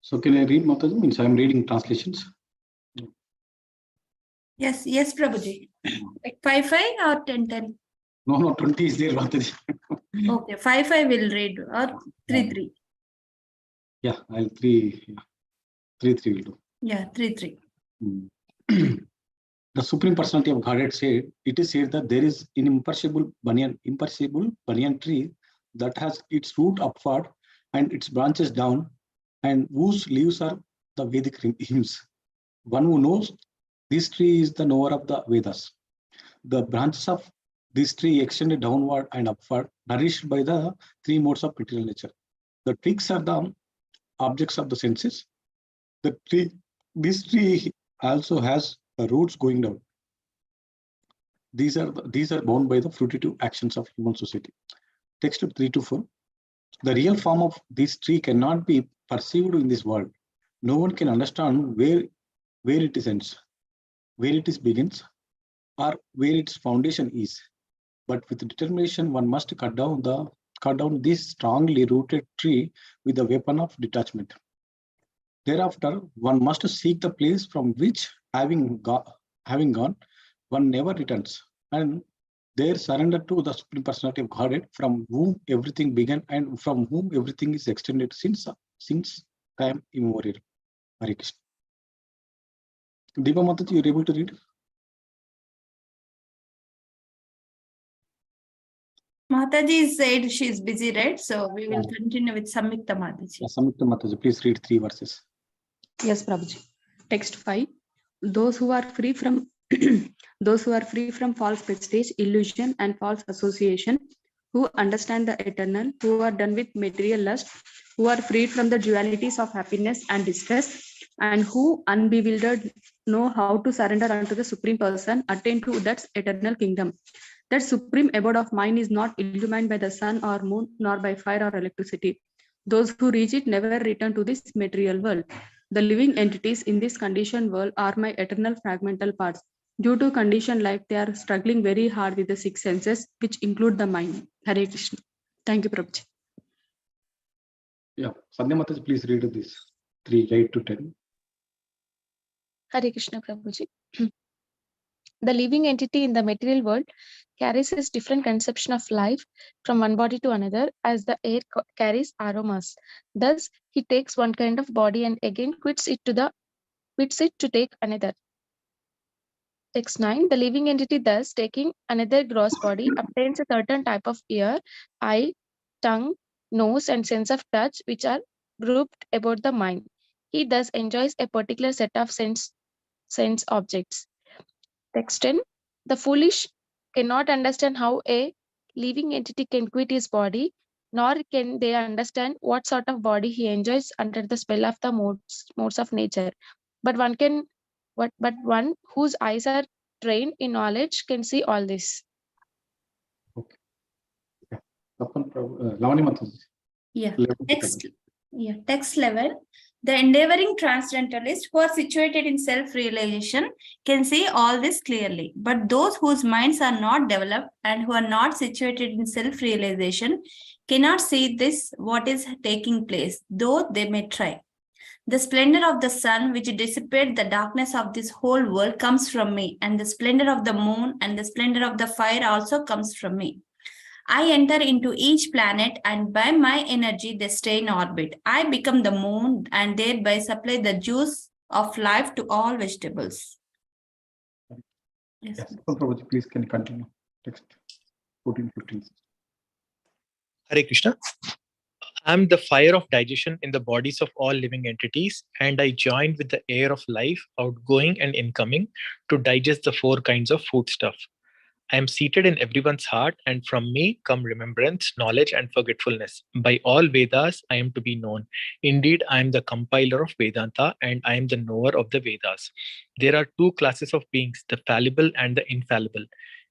So can I read Mataji? Means I am reading translations. Yes, Prabhuji. Like 5-5 or 10-10? No, 20 is there, Mataji. Okay, 5-5 will read or 3-3. Yeah, I'll 3 will do. Yeah, 3-3. The Supreme Personality of Godhead said, it is said that there is an imperishable banyan tree that has its root upward and its branches down, and whose leaves are the Vedic hymns. One who knows this tree is the knower of the Vedas. The branches of this tree extended downward and upward, nourished by the three modes of material nature. The twigs are the objects of the senses. This tree also has the roots going down. These are bound by the fruitive actions of human society. Text 3-4. The real form of this tree cannot be perceived in this world. No one can understand where it ends, where it begins, or where its foundation is. But with determination, one must cut down this strongly rooted tree with the weapon of detachment. Thereafter, one must seek the place from which, having gone, one never returns, and there surrender to the Supreme Personality of Godhead, from whom everything began and from whom everything is extended since time immemorial. Hare Krishna. Deepa Mataji, you're able to read? Mataji said she's busy, right? So we will continue with Samyukta Mataji. Samyukta Mataji, please read 3 verses. Yes, Prabhuji. Text 5. Those who are free from false prestige, illusion, and false association, who understand the eternal, who are done with material lust, who are freed from the dualities of happiness and distress, and who, unbewildered, know how to surrender unto the Supreme Person, attain to that eternal kingdom. That supreme abode of mine is not illumined by the sun or moon, nor by fire or electricity. Those who reach it never return to this material world. The living entities in this conditioned world are my eternal fragmental parts. Due to conditioned life, they are struggling very hard with the 6 senses, which include the mind. Hare Krishna. Thank you, Prabhuji. Yeah, Sandhya Mataji, please read this 3-8-10. Hare Krishna, Prabhuji. The living entity in the material world carries his different conception of life from one body to another, as the air carries aromas. Thus, he takes one kind of body and again quits it to take another. Text 9. The living entity, thus taking another gross body, obtains a certain type of ear, eye, tongue, nose, and sense of touch, which are grouped about the mind. He thus enjoys a particular set of sense objects. Text 10. The foolish cannot understand how a living entity can quit his body, nor can they understand what sort of body he enjoys under the spell of the modes of nature. But one whose eyes are trained in knowledge can see all this. Okay. Yeah. Lavani Mataji. Yeah. Text level. The endeavoring transcendentalists who are situated in self-realization can see all this clearly. But those whose minds are not developed and who are not situated in self-realization cannot see this, what is taking place, though they may try. The splendor of the sun, which dissipates the darkness of this whole world, comes from me, and the splendor of the moon and the splendor of the fire also comes from me. I enter into each planet, and by my energy they stay in orbit. I become the moon and thereby supply the juice of life to all vegetables. Yes, Prabhuji, please can you continue. Text 14-15. Hare Krishna. I am the fire of digestion in the bodies of all living entities, and I join with the air of life, outgoing and incoming, to digest the 4 kinds of foodstuff. I am seated in everyone's heart, and from me come remembrance, knowledge, and forgetfulness. By all Vedas, I am to be known. Indeed, I am the compiler of Vedanta, and I am the knower of the Vedas. There are 2 classes of beings, the fallible and the infallible.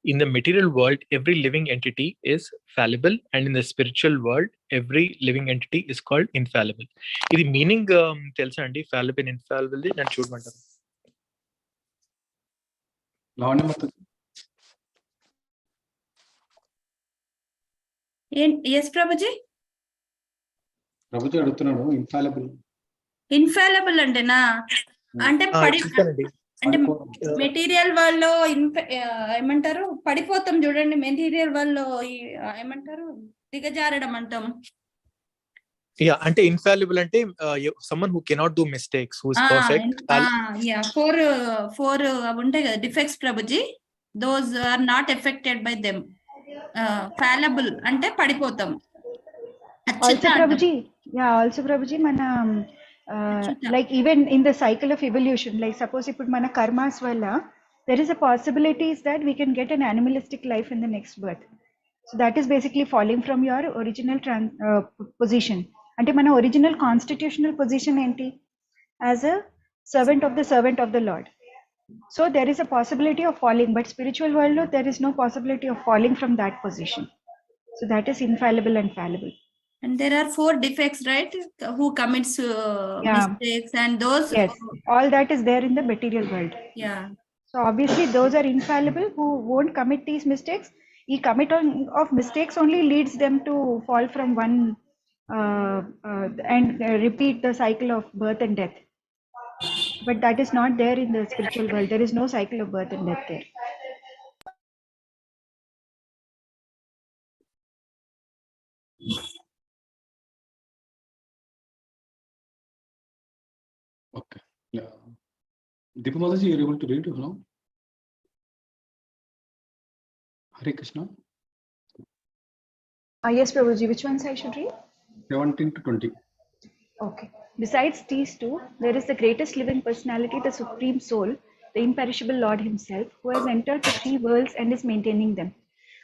In the material world, every living entity is fallible, and in the spiritual world, every living entity is called infallible. This meaning telsa andi fallible and infallible nan chudmantaru. Lavani Mataji. Yes, Prabhuji? Prabhuji adutunadu infallible. Infallible అంటేనా అంటే చూస్తానండి. అంటే material వాళ్ళు ఏమంటారు పడిపోతాం చూడండి, material వాళ్ళు ఏమంటారు దిగజారడం అంటాం. అంటే ఇన్ఫాలిబుల్ అంటే someone who cannot do mistakes, who is perfect. Four ఉంటాయి కదా defects Prabhuji, those are not affected by them. Fallible అంటే పడిపోతాం. Also Prabhuji, mana like even in the cycle of evolution, like suppose ఇప్పుడు మన karmas వల్ల there is a possibility that we can get an animalistic life in the next birth. So that is basically falling from your original position. అంటే మన original constitutional position ఏంటి? As a servant of the Lord. So there is a possibility of falling, but spiritual world there is no possibility of falling from that position. So that is infallible and fallible. And there are 4 defects, right? Who commits mistakes, and those. Yes, all that is there in the material world. Yeah. So obviously those are infallible who won't commit these mistakes. The commit of mistakes only leads them to fall from one and repeat the cycle of birth and death. But that is not there in the spiritual world. There is no cycle of birth and death there. Okay. Yeah. Deepa Mataji, you're able to read it now? Hare Krishna. Yes, Prabhuji. Which ones I should read? 17 to 20. Okay. Besides these two, there is the greatest living personality, the Supreme Soul, the imperishable Lord Himself, who has entered the 3 worlds and is maintaining them.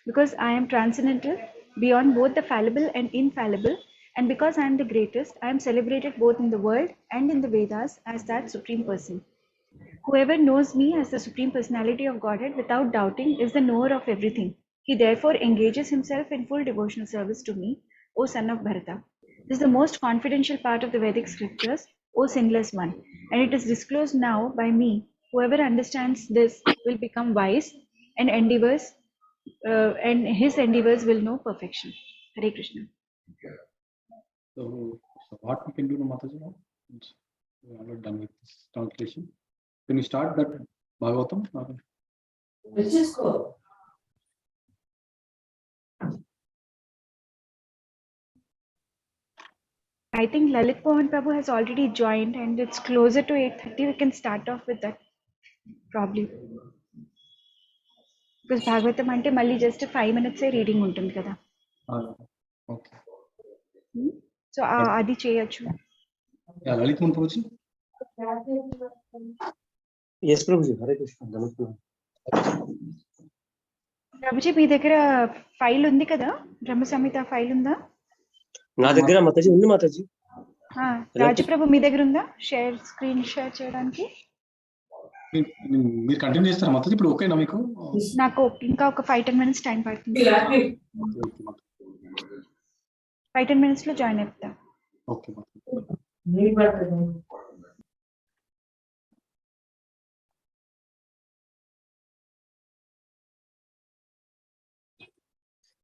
Because I am transcendental, beyond both the fallible and infallible, and because I am the greatest, I am celebrated both in the world and in the Vedas as that Supreme Person. Whoever knows me as the Supreme Personality of Godhead without doubting is the knower of everything. He therefore engages himself in full devotional service to me, O son of Bharata. This is the most confidential part of the Vedic scriptures, O sinless one, and it is disclosed now by me. Whoever understands this will become wise and and his endeavors will know perfection. Hare Krishna. So what we can do, Mataji, now? We are not done with this translation. Can you start that Bhagavatam? Let's just go. I think Lalit Mohan Prabhu has already joined and it's closer to 8:30. We can start off with that probably. Because Bhagavatam ante malli just 5 minutes reading ఉంటుంది కదా. Okay. So adi cheyochu. Yeah, Lalit Mohan Prabhuji. Yes, Prabhuji. Hare Krishna. Lalit Mohan. Prabhuji, మీ దగ్గర file ఉంది కదా, బ్రహ్మ సంహిత file ఉందా? నా దగ్గర మాతాజీ ఉంది మాతాజీ. రాజప్రభు మీ దగ్గర ఉందా? స్క్రీన్ షేర్ చేయడానికి మీరు కంటిన్యూ చేస్తారా మాతాజీ? ఇప్పుడు ఓకేనా మీకు? నాకు ఇంకా ఒక 5-10 minutes టైం పడుతుంది. 5-10 minutes లో జాయిన్ అవుతా. ఓకే.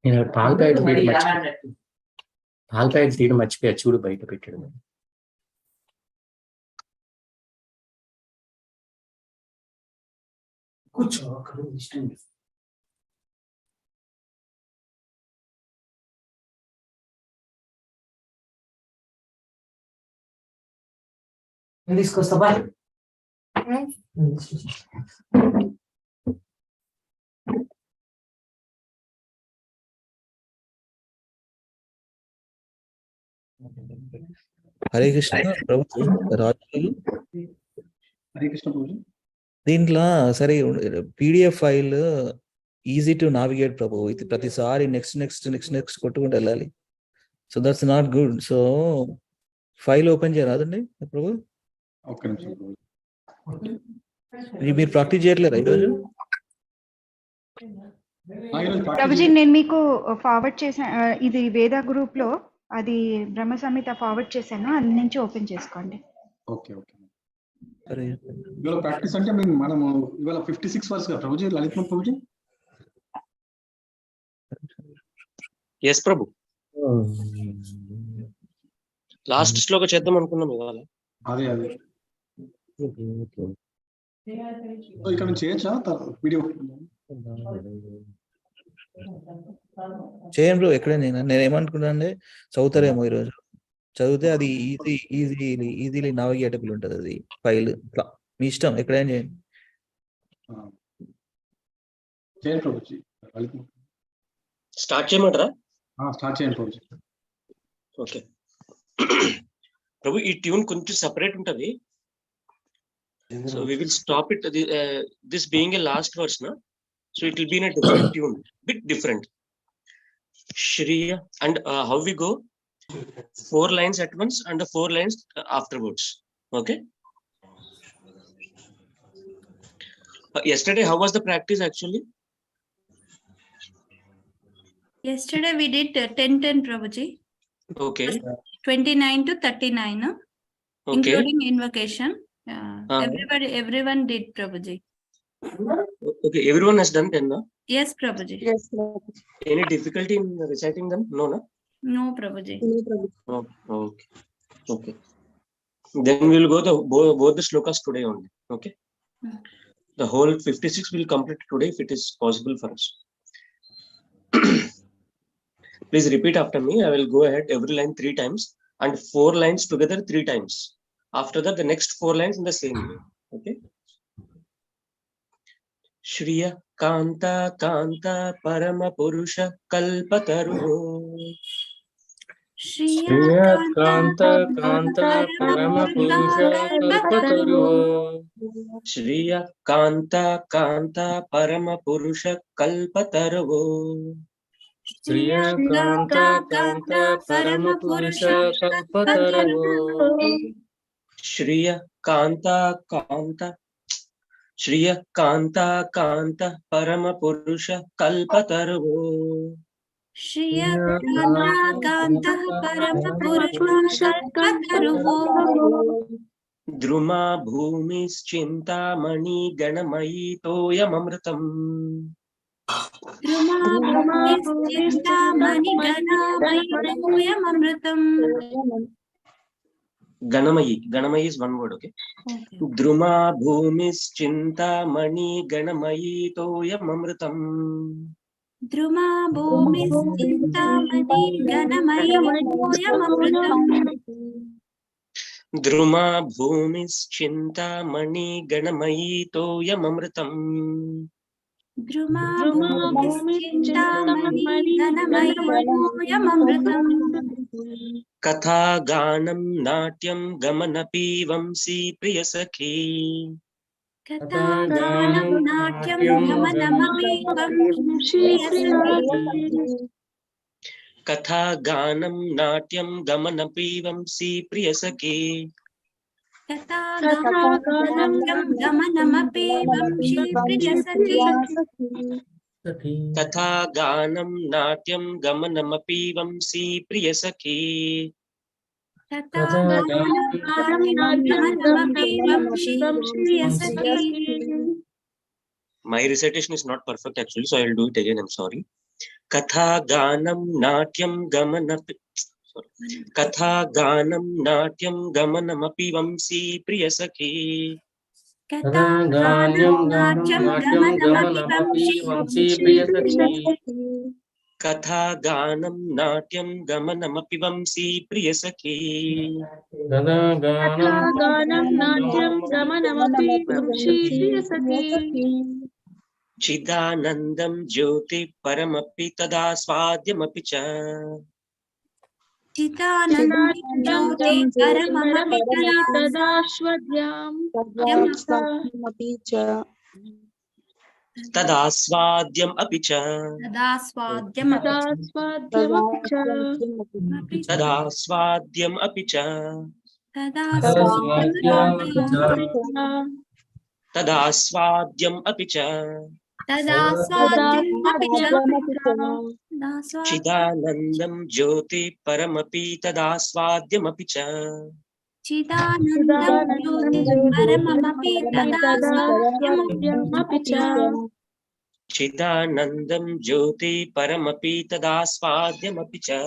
నేను పాల ప్యాకెట్ తీయడం మర్చిపోయా, చూడు బయట పెట్టాడు. కూర్చో, ఇష్టం తీసుకొస్తా. బాయ్. హరే కృష్ణ ప్రభుజీ. రాజు హరే కృష్ణ ప్రభుజీ. దీంట్లో సరే PDF file easy to navigate Prabhu. ఇది ప్రతిసారి నెక్స్ట్ కొట్టుకుంటూ వెళ్ళాలి. So that's not good. So file open చేయరాదండి ప్రభు. మీరు ప్రాక్టీస్ చేయట్లేరా ఈరోజు? ప్రభుజీ నేను మీకు ఫార్వర్డ్ చేశాను, ఇది వేద గ్రూప్ లో అది బ్రహ్మ సంహిత ఫార్వర్డ్ చేశాను, అది నుంచి ఓపెన్ చేసుకోండి. ఓకే. ఇవాళ ప్రాక్టీస్ అంటే మనము ఇవాళ 56 వర్స్ కదా ప్రభుజీ, లలిత్ మోహన్ ప్రభుజీ? ఎస్ ప్రభు. లాస్ట్ శ్లోక చేద్దాం అనుకున్నాం ఇవాళ. అదే ఇక్కడ నుంచి చేయొచ్చా వీడియో? చేయండి బ్రో, ఎక్కడే నేను ఏమనుకున్నాను అంటే చదువుతారేమో ఈరోజు. చదివితే అది ఈజీలీ నావిగేటబుల్ ఉంటుంది అది ఫైల్. మీ ఇష్టం, ఎక్కడైనా చేయండి. స్టార్ట్ చేయమంటారా? స్టార్ట్ చేయండి ప్రభుజీ. ఓకే ప్రభు, ఈ ట్యూన్ కొంచెం సెపరేట్ ఉంటది. So we will stop it, this being a last verse, na? So it will be in a different tune, bit different. Shriya, and how we go? 4 lines at once and 4 lines afterwards. Okay. Yesterday, how was the practice actually? Yesterday we did 10-10, Prabhuji. Okay. 29 to 39, Okay. including invocation. Everyone did, Prabhuji. Okay, everyone has done 10, no? Yes, Prabhuji. Yes, Prabhuji. Any difficulty in reciting them? No, no? No, Prabhuji. Oh, okay. Okay. Then we will go both the slokas today only. Okay. The whole 56 will complete today if it is possible for us. Please repeat after me. I will go ahead every line 3 times and 4 lines together 3 times. After that, the next 4 lines in the same way. Okay. Shriya Kanta Kanta Parama Purusha Kalpataru. Shriya Kanta Kanta Parama Purusha Kalpataru. Shriya Kanta Kanta Parama Purusha Kalpataru. Shriya Kanta Kanta Parama Purusha Kalpataru. Shriya Kanta Kanta Shriya Kanta Kanta Parama Purusha Kalpataru. Shriya Kanta Kanta Parama Purusha Kalpataru. Druma Bhumischinta Mani Ganamayi Toyamamritam. Druma Bhumischinta Mani Ganamayi Toyamamritam. Ganamayi is one word, okay? Druma Bhumischinta Mani Ganamayi Toyamamritam. Druma Bhumischinta Mani Ganamayi Toyamamritam. Druma Bhumischinta Mani Ganamayi Toyamamritam. Druma Bhumischinta Mani Ganamayi Toyamamritam. Katha Ganam Natyam Gamanapi Vamsi Priyasakhi. Katha Ganam Natyam Gamanamapi Vamsi Priyasakhi. Katha Ganam Natyam Gamanapi Vamsi Priyasakhi. Katha Ganam Gamanamapi Vamsi Priyasakhi. Katha Ganam Natyam Gamanamapi Vamsi Priyasakhi. Katha Ganam Gamanamapi Vamsi Priyasakhi. My recitation is not perfect actually, so I will do it again. I'm sorry. Katha Ganam Natyam Gamanapi. Katha Ganam Natyam Gamanamapi Vamsi Priyasakhi. Katha Ganam Natyam Gamanamapi Vamsi Priyasakhi. Katha Ganam Natyam Gamanamapi Vamsi Priyasakhi. Katha Ganam Natyam Gamanamapi Vamsi Priyasakhi. Chidanandam Jyoti Paramapi Tada Svadyamapi cha. Chidanandam Jyoti Paramamapi Tada Svadyam Tada Svadyam api cha. Tada Svadyam Tada Svadyam api cha. Tada Tada Svadyam api cha. Tada Svadyam Chidanandam Jyoti Paramapi Tada Svadyam api cha. Chidanandam Jyoti Paramamapi Tada Svadyam cha. Chidanandam Jyoti Paramapi Tada Svadyam api cha.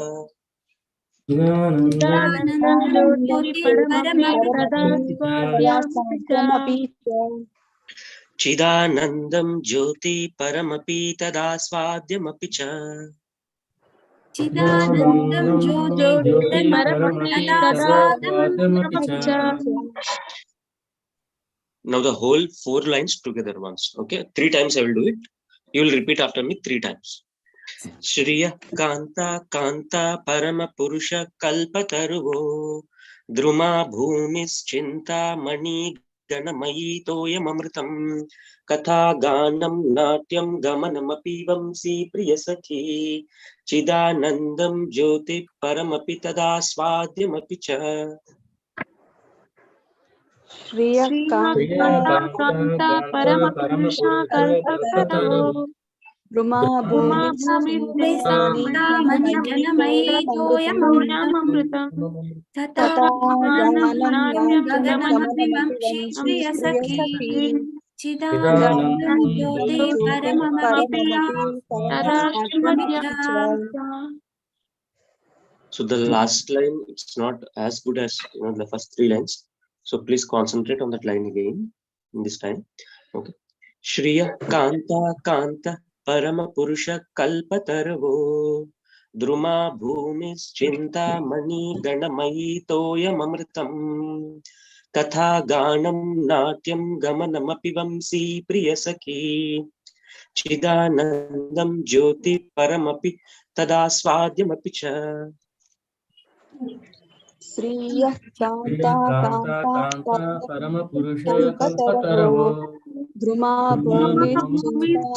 चिदानन्दं ज्योतिः परमपि तदा स्वाद्यमपि च चिदानन्दं ज्योति परमपि तदा स्वाद्यमपि च चिदानन्दं ज्योतिः परमपि तदा तदा स्वादमपि स्वाद्यमपि च. च. Now the whole 4 lines together once. Okay, 3 times I will do it. You will repeat after me 3 times. Shriya Kanta Kanta Parama Purusha Kalpataruvo Druma Bhumis Chinta Mani Ganamayi Toyam Amritam Katha Ganam Natyam Gamanamapi Vamsi Priyasakhi Chidanandam Jyoti Paramapi Tada Swadyamapi Cha. Shriya Kanta Kanta Paramapuruಷ ಕಲ್ಪತರೋ Bruma Uma Bhumi ಭೂಮಿ Mani Ganamayi ತೋಯಮೃತಂ Tata Ganam ನಾಟ್ಯಂ Natyam Gaganamapi Gamanamapi Vamshi Vamshi Priyasakhi Priyasakhi Chidanandam Jyoti Jyoti Paramamapi Paramamapi ತದಾ Tadaswatmami ಶಿವದ್ಯಂ Cha. So the last line, it's not as good as the first 3 lines. So please concentrate on that line again in this time. Okay. Shriya Kanta Kanta Parama Purusha Kalpatarvo Druma Bhumis Chinta Mani Ganamayi Toyam Amritam Katha Ganam Natyam Gamanamapi Vamsi Priyasakhi Chidanandam Jyoti Paramapi Tada Swadyamapi Cha. Shriya Kanta Kanta Paramapurusha Kalpataro Druma Bhumi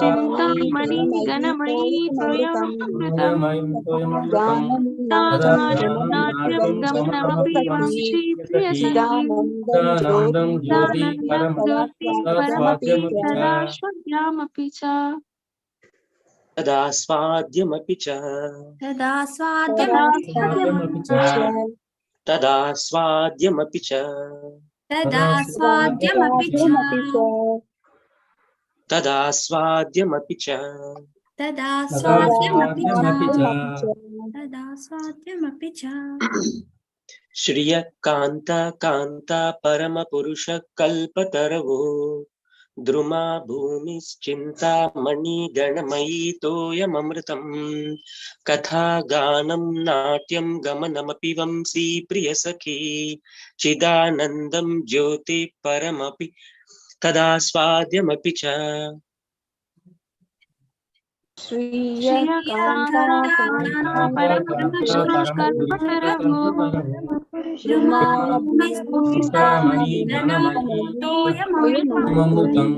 Chintamani Chintamani గణమయీ Amritam త్వయమృతం Ganam తదా Natyam నాట్యం గమనమపి Vamsi Priyasakhi Chidanandam Jyoti Chidanandam జ్యోతి పరమపి తదా స్వాద్యమపి చ Tada Swadyamapi Cha. Tada తదా Swadhyamapi Cha. Tada Swadyamapi Cha. Tada Swadhyamapi Cha. Tada Swadyamapi Cha. Tada Swadhyamapi Cha. Tada Swadhyamapi Cha. Shriya Kanta Kanta Parama Purusha Kalpataravo Druma Bhumis Chinta Mani Ganamayi Toyam Amritam Katha Ganam Natyam Gamanamapi Vamsi Priyasakhi Chidanandam Jyoti Paramapi Tada Swadyamapi Cha. Shriya Kanta Kanta పరమపురుష కల్పతరవో Druma Bhumi స్థామని Toyamamritam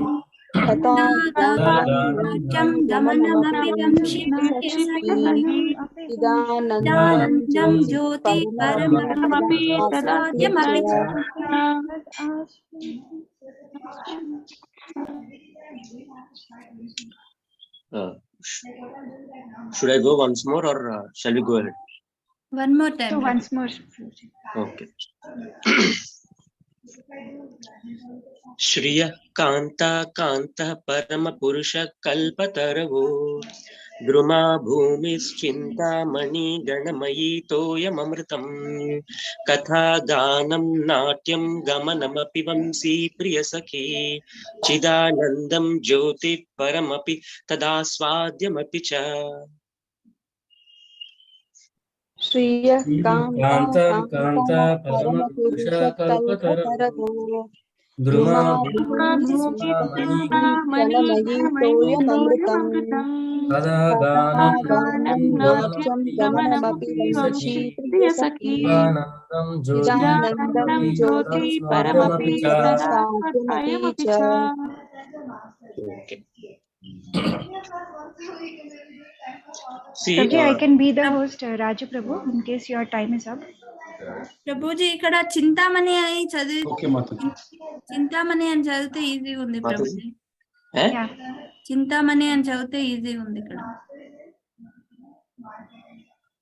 Tata Natyam Gamanamapi Vamshi Priyasakhi Chidanandam Jyoti పరమపి తదా Swadhyamapi Cha. Should I go once more or shall we go ahead? One more time. So once more. Okay. Shriya Kanta Kanta Parama Purusha Kalpataravo Druma Bhumis Chinta Mani Ganamayi Toyam Amritam Katha Ganam Natyam Gamanamapi Vamsi Priyasakhi Chidanandam Jyoti Paramapi Tada Swadyamapi Cha. Shriya Kanta Kanta Paramapurusha Kalpataro Druma Bhumi Ganamayi Toyamamritam Tata Ganam Natyam Gamanamapi Vamshi Priyasakhi Chidanandam Jyoti Paramapi Tada Swadyamapi Cha. Okay. See, Prabhuji, I can be the host, Raju Prabhu, in case your time is up. Prabhuji ఇక్కడ చింతామణి అని చదివి Okay, Mataji. Chintamani అని చదివితే easy ఉంది Prabhuji. Yeah. Chintamani అని చదివితే easy ఉంది ఇక్కడ.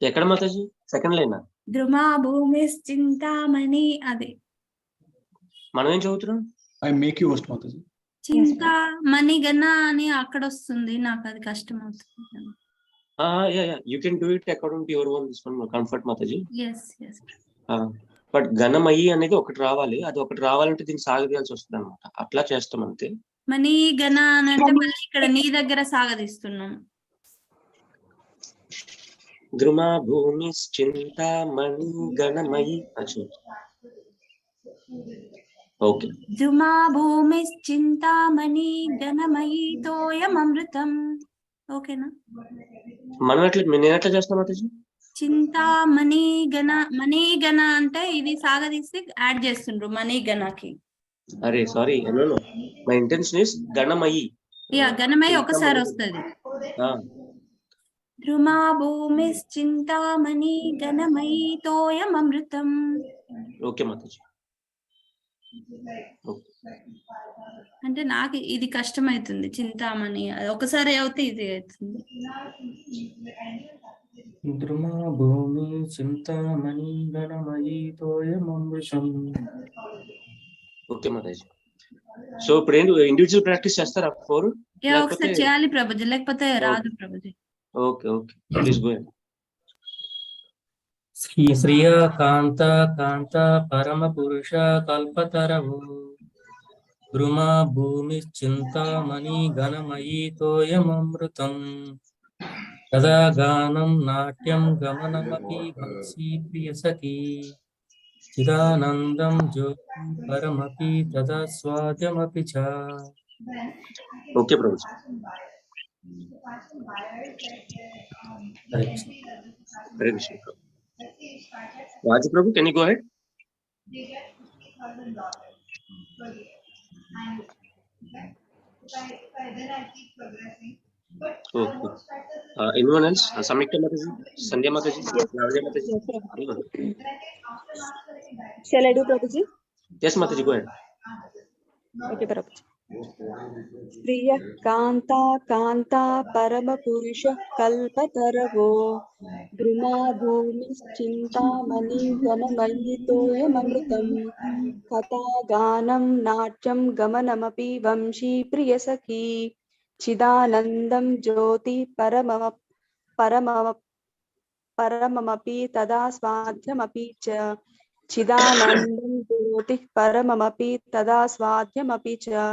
ఎక్కడ మాతాజీ? Second line. ద్రుమా భూమి చింతామణి అది. మనం ఏం చదువుతున్నాం? I make you host, Mataji. Chintamani గణ అని అక్కడ వస్తుంది, నాకు అది కష్టం అవుతుంది. Yeah. You can do it according to your own this one comfort, Mataji. Yes. But ఘనమయి అనేది ఒకటి రావాలి. అది ఒకటి రావాలంటే దీన్ని సాగదీయాల్సి వస్తుంది అనమాట. అట్లా చేస్తాం అంతే. మనీ గణ అని అంటే మళ్ళీ ఇక్కడ నీ దగ్గర సాగదీస్తున్నాం. ద్రుమ భూమి చింతామణి గణమయి. ఓకే. ద్రుమా భూమి చింతామణి గణమయి తోయమృతం. ఓకేనా? మనం నేను ఎట్లా చేస్తాం మాతాజీ? చింతామణి గణ, మనీ గణ అంటే ఇది సాగదీసి యాడ్ చేస్తుండ్రు మనీ గణకి. అరే సారీ, మై ఇంటెన్షన్ ఇస్ గణమయి. గణమయి ఒకసారి వస్తుంది. ద్రుమా భూమి చింతామణి గణమయి తోయమృతం. ఓకే మాతాజీ. అంటే నాకు ఇది కష్టమైతుంది. చింతామణి ఒకసారి అవుతే ఇది అవుతుంది. ద్రుమా భూమి చింతామణి గణమయి తోయమృతం. ఓకే మాతాజీ. సో ఇప్పుడు ఏంటి ఇండివిజువల్ ప్రాక్టీస్ చేస్తారా 4? ఒకసారి చేయాలి ప్రభుజీ, లేకపోతే రాదు Prabhuji. Okay please go ahead. Shriya కాంత కాంత పరమ పురుష కల్పతరవు ద్రుమా భూమి చింతామణి గణమయి తోయమృతం. తదా గానం నాట్యం గమనమపి వంశీ ప్రియసఖీ చిదానందం జ్యోతి పరమపి తదా స్వాద్యమపి చ. Okay Prabhu. Hare Krishna. Raju Prabhu, can you go ahead? Okay. Anyone else? Samyukta Mataji, Sandhya Mataji, Lavanya Mataji. Shall I do, Prabhuji? Yes, Mataji, go ahead. Okay, Prabhuji. Priya Kanta Kanta Parama Purusha Kalpataravo Druma Bhumi Chinta Mani Ganamayi Toyamamritam Katha Ganam Natyam Gamanamapi Vamshi Priyasakhi Chidanandam Jyoti Paramamapi Tada Swadhyamapi Cha Chidanandam Jyoti Paramamapi Tada Swadhyamapi Cha.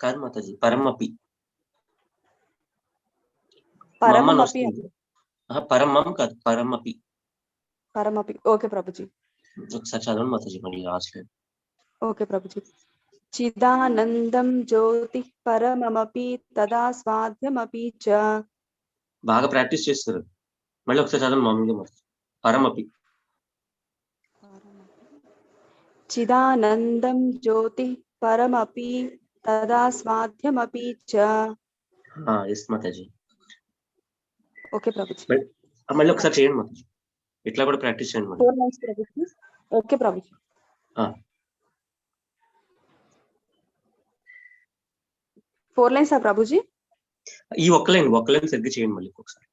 కాదు మాతాజీ, పరమపి. పరమపి పరమం కాదు, పరమపి. పరమపి. Okay Prabhuji. ఒకసారి చదవండి మాతాజీ, మళ్ళీ రాసలేదు. Okay Prabhuji. Chidanandam జ్యోతి పరమమపి తదా స్వాద్యమపి చ. బాగా practice చేస్తారు. మళ్ళీ ఒకసారి చదవండి మామూలుగా మాతాజీ. పరమపి. చిదానందం జ్యోతి పరమపి తదా స్వాద్యమపి చ. ఎస్ మాతాజీ. ఓకే ప్రభుజీ. మళ్ళీ ఒకసారి చేయండి మాతాజీ, ఇట్లా కూడా ప్రాక్టీస్ చేయండి. 4 lines Prabhuji. Okay Prabhuji. 4 lines Prabhuji. ఈ ఒక్క లైన్ సరిగ్గా చేయండి మళ్ళీ ఒకసారి.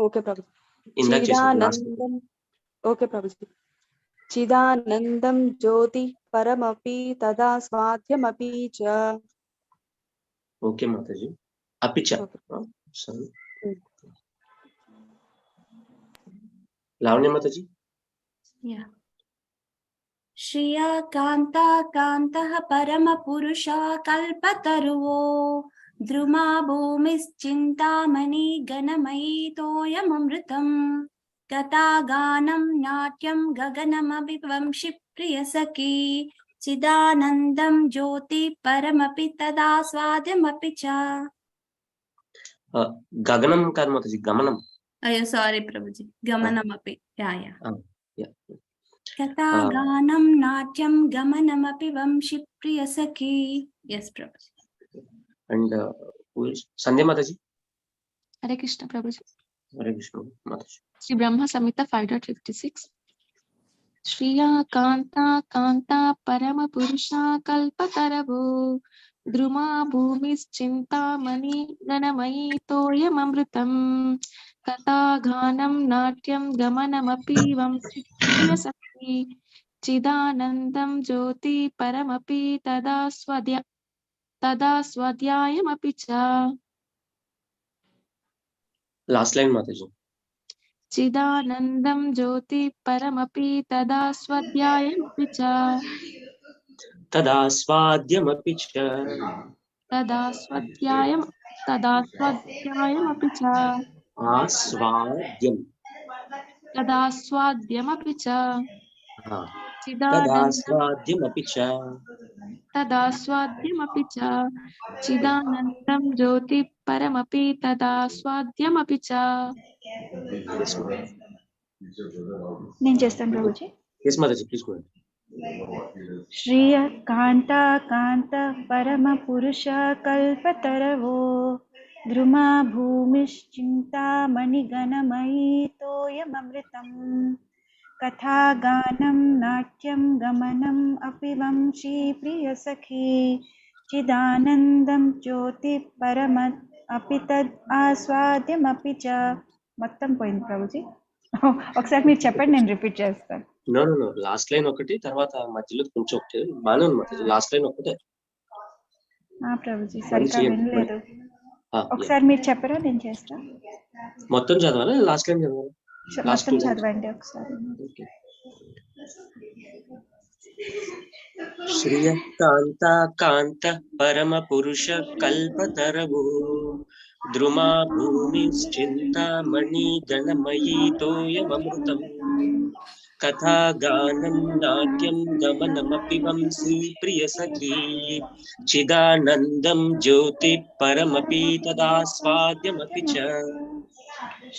ఓకే ప్రభుజీ. చిదానందం. ఓకే ప్రభుజీ. చిదానందం జ్యోతి పరమపి తదా స్వాద్యమపి చ. ఓకే మాతాజీ. అపి చ. లావణ్య మాతాజీ. శ్రియా కాంతా కాంతః పరమ పురుషా కల్పతరువో ద్రుమా భూమిశ్చింతామణి గణమయీ తోయమృతం గతా గానం నాట్యం గగనమపి వంశి ప్రియసఖీ చిదానందం జ్యోతి పరమపి తదా స్వాద్యమపి చ. గగనం కాదు మాతాజీ, గమనం. అయ్యో సారీ ప్రభుజీ, గమనమపి. గతా గానం నాట్యం గమనమపి వంశి ప్రియసఖీ. ఎస్ ప్రభుజీ. అండ్ సంధ్య మాతాజీ. హరే కృష్ణ ప్రభుజీ. హరే కృష్ణ మాతాజీ. శ్రీ బ్రహ్మ సంహిత 5.56. శ్రియా కాంతా కాంతా పరమ పురుషా కల్పతరవో ద్రుమా భూమిశ్చింతామణి గణమయీ తోయమృతం కథా గానం నాట్యం గమనమపి వంశి ప్రియసఖీ చిదానందం జ్యోతి పరమపి తదా స్వాధ్యాయమపి చ. Last line, Mataji. चिदानन्दं ज्योति परमपि तदा स्वाध्यायमपि च Tada svadyamapi cha. तदा स्वाध्यायमपि च Asvadyam. तदा स्वाद्यमपि च Tada चिदानन्दं svadyamapi cha. तदा स्वाद्यमपि च चिदानन्दं ज्योति परमपि तदा स्वाद्यमपि च Yes, ma'am. నేను చేస్తాను Prabhuji. Yes, Mataji, please go ahead. Shriya కాంతా కాంత పరమ పురుష కల్పతరవో ద్రుమా భూమిశ్చింతామణి గణమయీ తోయమమృతం కథాగానం నాట్యం గమనం అపి వంశీ ప్రియ సఖీ చిదానందం జ్యోతి పరమ అపి తద్ ఆస్వాద్యమపి చ. మొత్తం పోయింది ప్రభుజీ. ఒకసారి మీరు చెప్పండి, నేను రిపీట్ చేస్తాను. No. Last line ఒకటి, తర్వాత మధ్యలో కొంచెం ఒకటి బాగానే ఉంది Mataji. Last line ఒకటే. ప్రభుజీ సరిగ్గా వినలేదు. ఒకసారి మీరు చెప్పరా, నేను చేస్తా. మొత్తం చదవాలా, లాస్ట్ లైన్ చదవాలా? మొత్తం చదవండి ఒకసారి. శ్రియ కాంత కాంత పరమ పురుష కల్పతరవు ద్రుమా భూమిశ్చింతామణి గణమయీ తోయమమృతం కథాగానం నాట్యం గమనమపి వంశీ ప్రియ సఖీ చిదానందం జ్యోతి పరమపి తదాస్వాద్యమపి చ.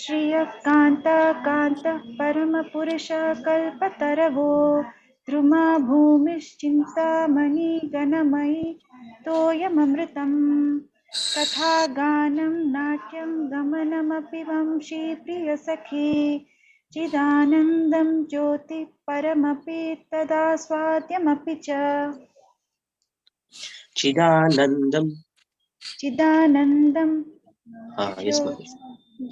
శ్రియ కాంత కాంత పరమ పురుష కల్పతరవో ద్రుమా భూమిశ్చింతామణి గణమయీ తోయమమృతం కథాగానం నాట్యం గమనమపి వంశీ ప్రియ సఖీ చిదానందం జ్యోతి పరమపి తదాస్వాద్యమపి చ. చిదానందం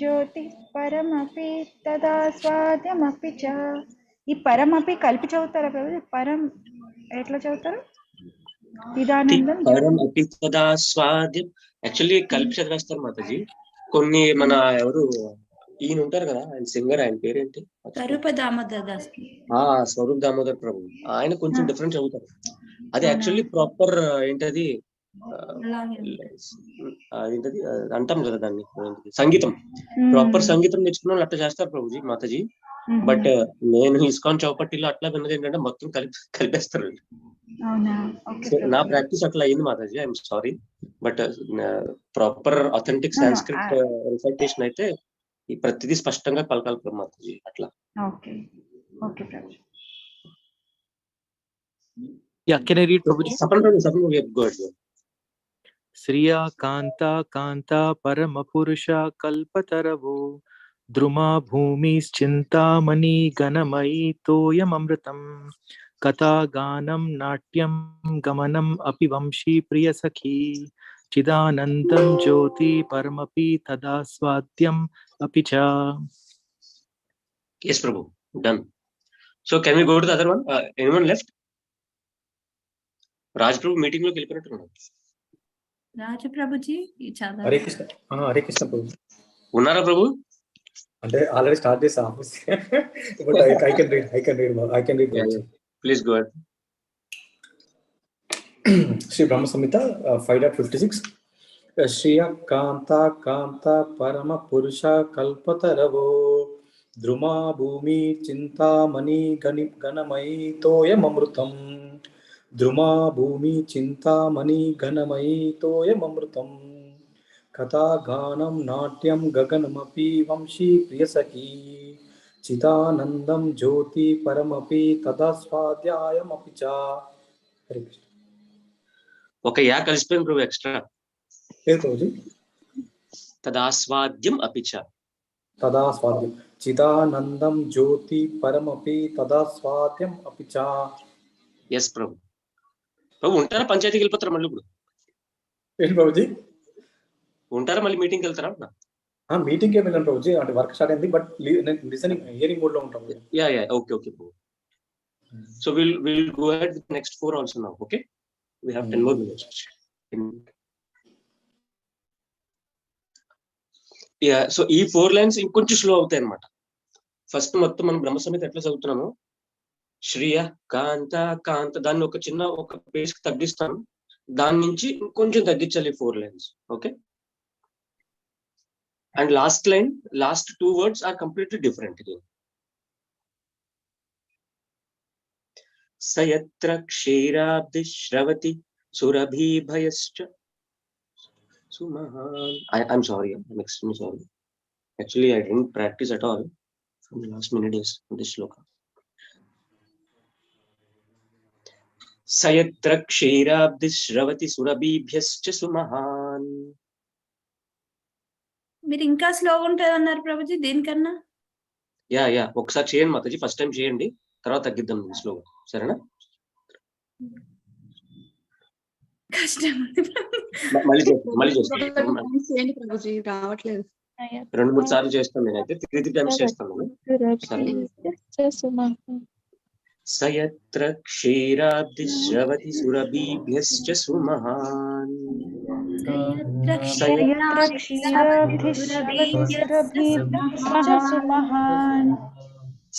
జ్యోతి పరమపి తదాస్వాద్యమపి చ. ఈ పరమపి కలిపి చదువుతారా ప్రభు? పరం ఎట్లా చదువుతారు? చిదానందం పరమపి తదాస్వాద్యం యాక్చువల్లీ కలిపి చదివేస్తారు మాతాజీ. కొన్ని మన ఎవరు ఈయన ఉంటారు కదా, ఆయన సింగర్, ఆయన పేరేంటి? స్వరూప దామోదర్ దాస్. స్వరూప్ దామోదర్ ప్రభు, ఆయన కొంచెం డిఫరెంట్ చదువుతారు. అది యాక్చువల్లీ ప్రాపర్ ఏంటది ఏంటది అంటాం కదా దాన్ని, సంగీతం. ప్రాపర్ సంగీతం నేర్చుకున్న వాళ్ళు అట్లా చేస్తారు ప్రభుజీ, మాతాజీ. బట్ నేను ఇస్కాన్ చౌపట్టిలో అట్లా విన్నది ఏంటంటే మొత్తం కలిపేస్తారు. నా ప్రాక్టీస్ అట్లా అయింది Mataji, I'm sorry. But proper authentic Sanskrit recitation అయితే ఈ ప్రతిదీ స్పష్టంగా పలకాలి మాతాజీ, అట్లా. Yeah, can I read Prabhuji? Sriya Kanta Kanta Paramapurusha Kalpataravo Druma Bhumis Chintamani Ganamayi Toyam Amritam Katha Ganam Natyam Gamanam Api Vamshi Priya Sakhi Chidanandam Jyoti Paramapi Tadaswadyam Api Cha. Yes, Prabhu. Done. So can we go to the other one? Anyone left? Raj Prabhu meeting lo kelipinattunnadu. Raj Prabhuji, Hare Krishna. Hare Krishna ప్రభు. ఉన్నారా ప్రభు? అంటే already start చేసా office. But I can read. Please go ahead. Shri Brahma Samhita 5.56. శ్రియ కాంత కాంత పరమ పురుష కల్పతరవో ద్రుమా భూమి చింతామణి గణమయీ తోయమమృతం ద్రుమా భూమి చింతామణి గణమయీ తోయమమృతం కథాగానం నాట్యం గగనమపి వంశీ ప్రియసఖీ చిదానందం జ్యోతి పరమపి తదాస్వాద్యాయమపి చ. హరే కృష్ణ. ఒక యా కలిసిపోయింది ప్రభు ఎక్స్ట్రా. తదాస్వాద్యం అపి చ. తదాస్వాద్యం. చిదానందం జ్యోతి పరమపి తదాస్వాద్యం అపి చ. ఎస్ ప్రభు. ప్రభు ఉంటారా, పంచాయతీకి వెళ్ళిపోతారా మళ్ళీ? ఇప్పుడు ఏంటి ప్రభుజీ? ఉంటారా మళ్ళీ మీటింగ్కి వెళ్తారా? మీటింగ్ ఏమి వెళ్ళాను ప్రభుజీ, అంటే వర్క్ స్టార్ట్ అయింది. బట్ లిసనింగ్ హియరింగ్ మోడ్ లో ఉంటాం. Yeah okay Prabhu. So we'll go ahead with the next 4 also now. Okay, we have 10 more minutes. Yeah so ఈ 4 లైన్స్ ఇంకొంచెం స్లో అవుతాయి అన్నమాట. ఫస్ట్ మొత్తం మనం బ్రహ్మ సంహిత ఎట్లా చదువుతున్నాము, శ్రియ కాంత కాంత, దాన్ని ఒక చిన్న ఒక పేజ్ కి తగ్గిస్తాను, దాని నుంచి ఇంకొంచెం తగ్గించాలి 4 lines. Okay, and last line, last 2 words are completely different. సయత్ర క్షీరాబ్ది శ్రవతి సురభీభయశ్చ సుమహాన్. I'm sorry, I'm extremely sorry. Actually, I didn't practice at all from the last many days on this sloka. Sayatra ksherabdi shravati surabhibhyascha sumahan. మీరు ఇంకా స్లోగా ఉంటుంది అన్నారు ప్రభుజీ, దేనికన్నా? Yeah ఒకసారి చేయండి మాతాజీ, ఫస్ట్ టైం చేయండి, తర్వాత తగ్గిద్దాం స్లోగా, సరేనా? కష్టం. మళ్ళీ చేస్తాను రావట్లేదు. 2-3 సార్లు చేస్తాను నేనైతే, 3 times చేస్తాను నేను. సయత్ర క్షీరాబ్ది శ్రవతి సురభీభ్యశ్చ సుమహాన్. సయత్ర క్షీరాబ్ది శ్రవతి సురభీభ్యశ్చ సుమహాన్.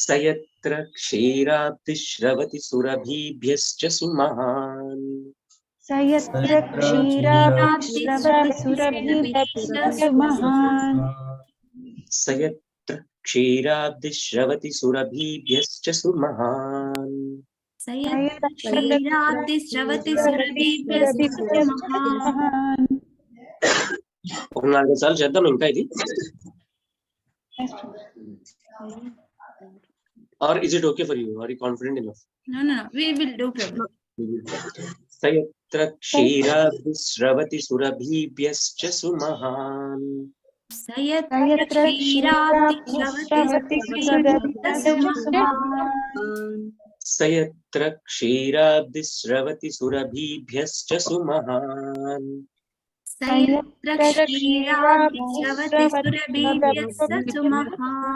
సయత్ర క్షీరాబ్ది శ్రవతి సురభీభ్యశ్చ సుమహాన్. సయత్ర క్షీరాబ్ది శ్రవతి సురభీభ్యశ్చ సుమహాన్. క్షీరాబ్ది శ్రవతి సురభీభ్యశ్చ సుమహాన్. ఒక 4 సార్లు చేద్దాం ఇంకా ఇది. Or is it okay for you? Are you confident enough? No, we will do Prabhu. Sayatra ksherabdi shravati surabhibhyascha sumahan. Sayatra ksherabdi shravati surabhibhyascha sumahan. Sayatra ksherabdi shravati surabhibhyascha sumahan. Sayatra ksherabdi shravati surabhibhyascha sumahan.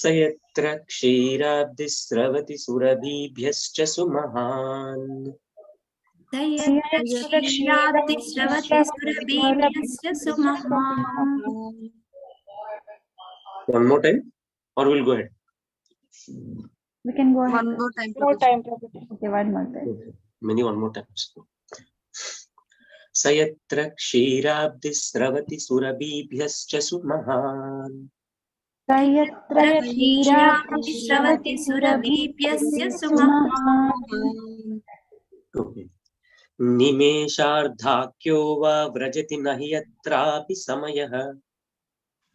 Sayatra ksherabdi shravati surabhibhyascha sumahan. Sayatra ksherabdi shravati surabhibhyascha sumahan. One more time, or we'll go ahead? We can go ahead. One more time. Okay, one more time. Okay. Many one more times. Sayatra ksherabdi shravati surabhibhyascha sumahan. Sayatra ksherabdi shravati surabhibhyascha sumahan. Okay. Nimeshaardhakyo va vrajati nahi yatrapi samayah.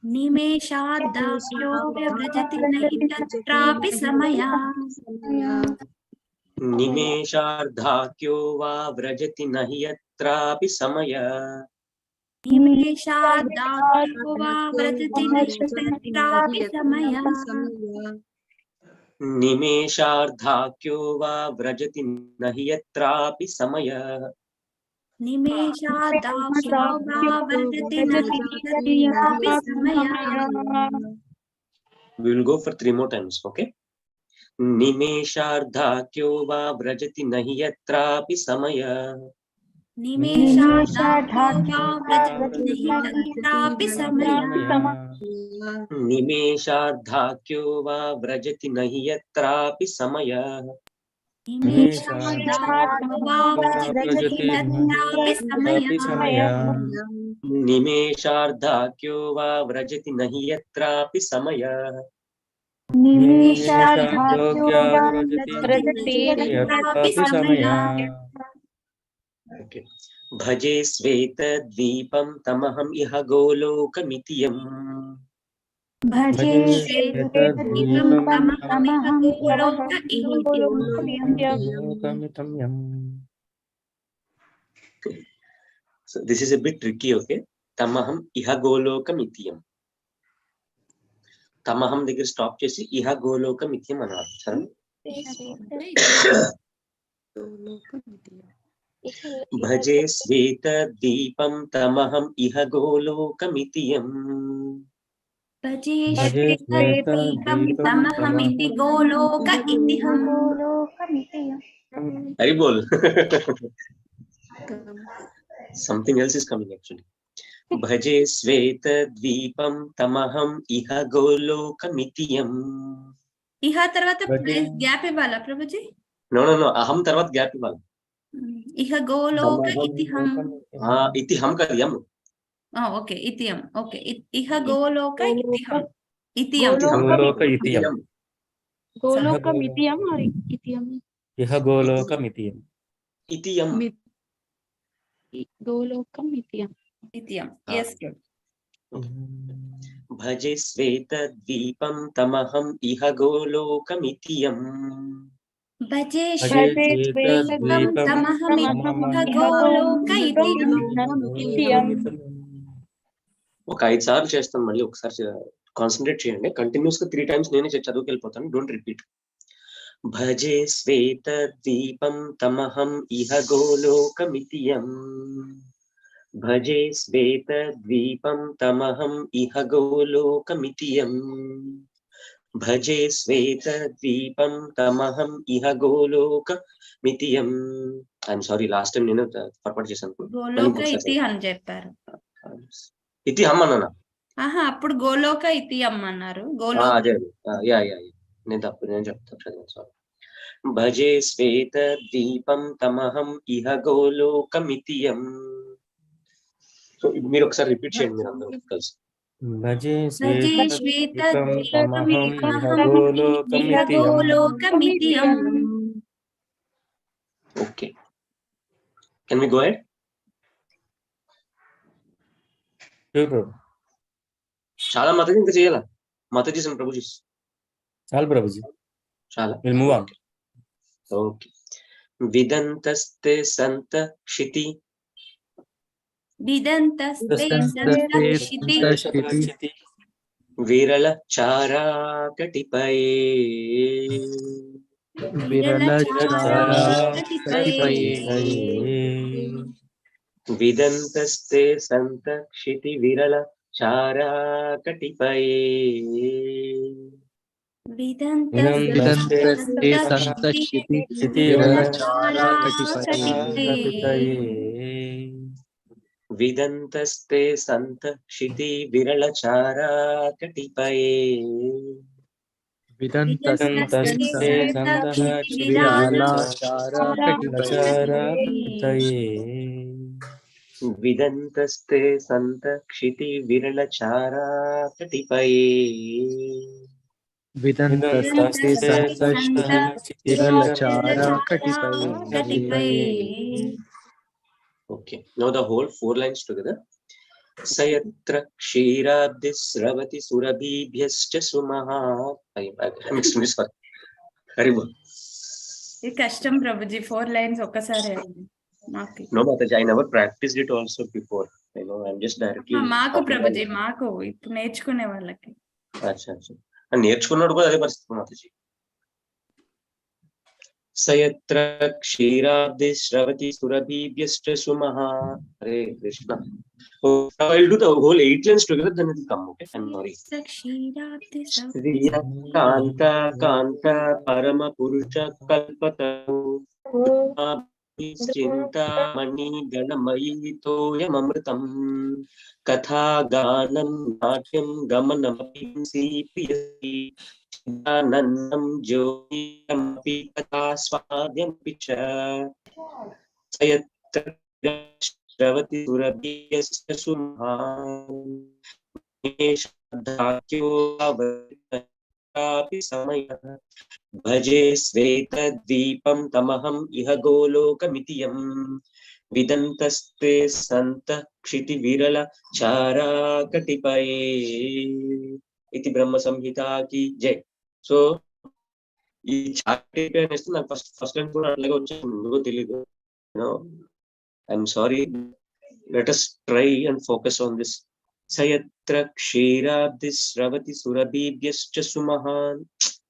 Nimeshaardhakyo va vrajati nahi yatrapi samayah. Nimeshaardhakyo va vrajati nahi yatrapi samayah. Nimeshaardhakyo va vrajati nahi yatrapi samayah. Nimeshaardhakyo va vrajati nahi yatrapi samayah. Nimeshaardhakyo va vrajati nahi yatrapi samayah. We will go for 3 more times, okay? Nimeshaardhakyo va vrajati nahi yatrapi samayah. Nimeshaardhakyo va vrajati nahi yatrapi samayah. Nimeshaardhakyo va vrajati nahi yatrapi samayah. Nimeshaardhakyo va vrajati nahi yatrapi samayah. Nimeshaardhakyo va vrajati nahi yatrapi samayah. Nimeshaardhakyo va vrajati yatrapi samayah. Okay. Bhaje sveta dvipam tamaham iha golokamitiyam. Bhaje Shvetadvipam tamaham iha golokamitiyam. So this is a bit tricky, okay? Tamaham iha golokamitiyam. Tamaham దగ్గర stop చేసి ఇహ గోలోకమిత్యం అన్నారు, సరే? భజే శ్వేత దీపం తమహం ఇహ గోలోకమిత్యం. Bhaje Shvetadvipam tamaham iha golokamitiyam. Hari bol. Something else is coming actually. భజే శ్వేతద్వీపం తమహం ఇహ గోలోకమితియం. ఇహ తర్వాత గ్యాప్ ఇవ్వాలా ప్రభుజీ? నో అహం తర్వాత గ్యాప్ ఇవ్వాలి. ఇహ గోలోక ఇతిహం. ఇతిహం కాదు, యం. ఓకే, ఇతియం. ఓకే, ఇహ గోలోక ఇతిహం. ఇతియం. గోలోకమితియం. గోలోకమితియం or ఇతియం? ఇహ గోలోకమితియం. ఇతియం. గోలోకమితియం. ఇతియం. yes sir. భజే శ్వేతద్వీపం తమహం ఇహ గోలోకమితియం. భజే శ్వేతద్వీపం తమహం ఇహ గోలోక ఇతియం. ఒక 5 సార్లు చేస్తాను, మళ్ళీ ఒకసారి కాన్సన్ట్రేట్ చేయండి. కంటిన్యూస్ గా 3 times నేనే చదువుకెళ్ళిపోతాను, డోంట్ రిపీట్. భజే శ్వేతద్వీపం తమహం ఇహ గోలోకమితియం. భజే శ్వేతద్వీపం తమహం ఇహ గోలోకమితియం. భజే శ్వేతద్వీపం తమహం ఇహ గోలోకమితియం. ఐఎమ్ సారీ, లాస్ట్ టైం నేను పొరపాటు చేశాను. గోలోక ఇతిహం చెప్పారు. ఇతిహం అన్నా? అప్పుడు గోలోక ఇతిహం అన్నారు. అదే నేను చెప్తాను. సారీ. భజే శ్వేతద్వీపం తమహం ఇహ గోలోకమితియం. సో మీరు ఒకసారి రిపీట్ చేయండి, మీరు అందరూ కలిసి. భజే శ్వేతద్వీపం తమహం ఇహ గోలోకమితియం. Okay, can we go ahead? చాలా మాతాజీ ఇంకా చేయాలా? మాతాజీ అండ్ ప్రభుజీ చాలు ప్రభుజీ, చాలా. Will move on. ఓకే. విదంతస్తే సంత క్షితి. విదంతస్తే సంత క్షితి. విరళ చారా కటిపయే. విరళ చారా కటిపయే. విదంతస్తే సంత క్షితి విరళ చారా కటిపయే. విదంతస్తే సంత క్షితి విరళ చారా కటిపయే. విదంతస్తే సంత క్షితి విరళ చారా కటిపయే. విదంతస్తే సంత విరళ చారా కటిపయే. విదంతస్తే సంత క్షితి విరళ చారా కటిపయే. విదంతస్తే సంత విరళ చారా కటిపయే. Okay, now the whole 4 lines together. Sayatra ksheerabdi sravati surabhibhyascha sumaha. I'm extremely sorry. Very well. ఇది కష్టం ప్రభుజీ, 4 lines ఒక్కసారి. No Mataji, I never practiced it also before. I know, I'm just directly. మాకు ప్రభుజీ, మాకు ఇప్పుడు నేర్చుకునే వాళ్ళకి. అచ్చా నేర్చుకున్నాడు కూడా అదే పరిస్థితి మాతాజీ. సయత్ర క్షీరాబ్ది శ్రవతి సురభీభ్యశ్చ సుమహా. Hare Krishna. I'll do the whole 8 lines together, then it will come. Okay, I'm sorry. Shriya kanta kanta parama purusha kalpataru chinta mani ganamayi toyamamritam katha ganam natyam gamanamapi sipiyasi chidanandam jyotirampi katha swadhyampi cha. Sayatra Shravati surabhyascha sumhan shraddhakyo avatapi samaya. Bhaje svetadvipam tamaham iha golokamitiyam. Vidantaste santa kshiti virala chara katipaye. Iti Brahma Samhita ki jai. So ఈ chart అనేసి నాకు first time కూడా అట్లాగే వచ్చాను, ఎందుకో తెలీదు. I'm sorry. Let us try and focus on this. Sayatra ksheerabdi sravati surabhibhyascha sumahan.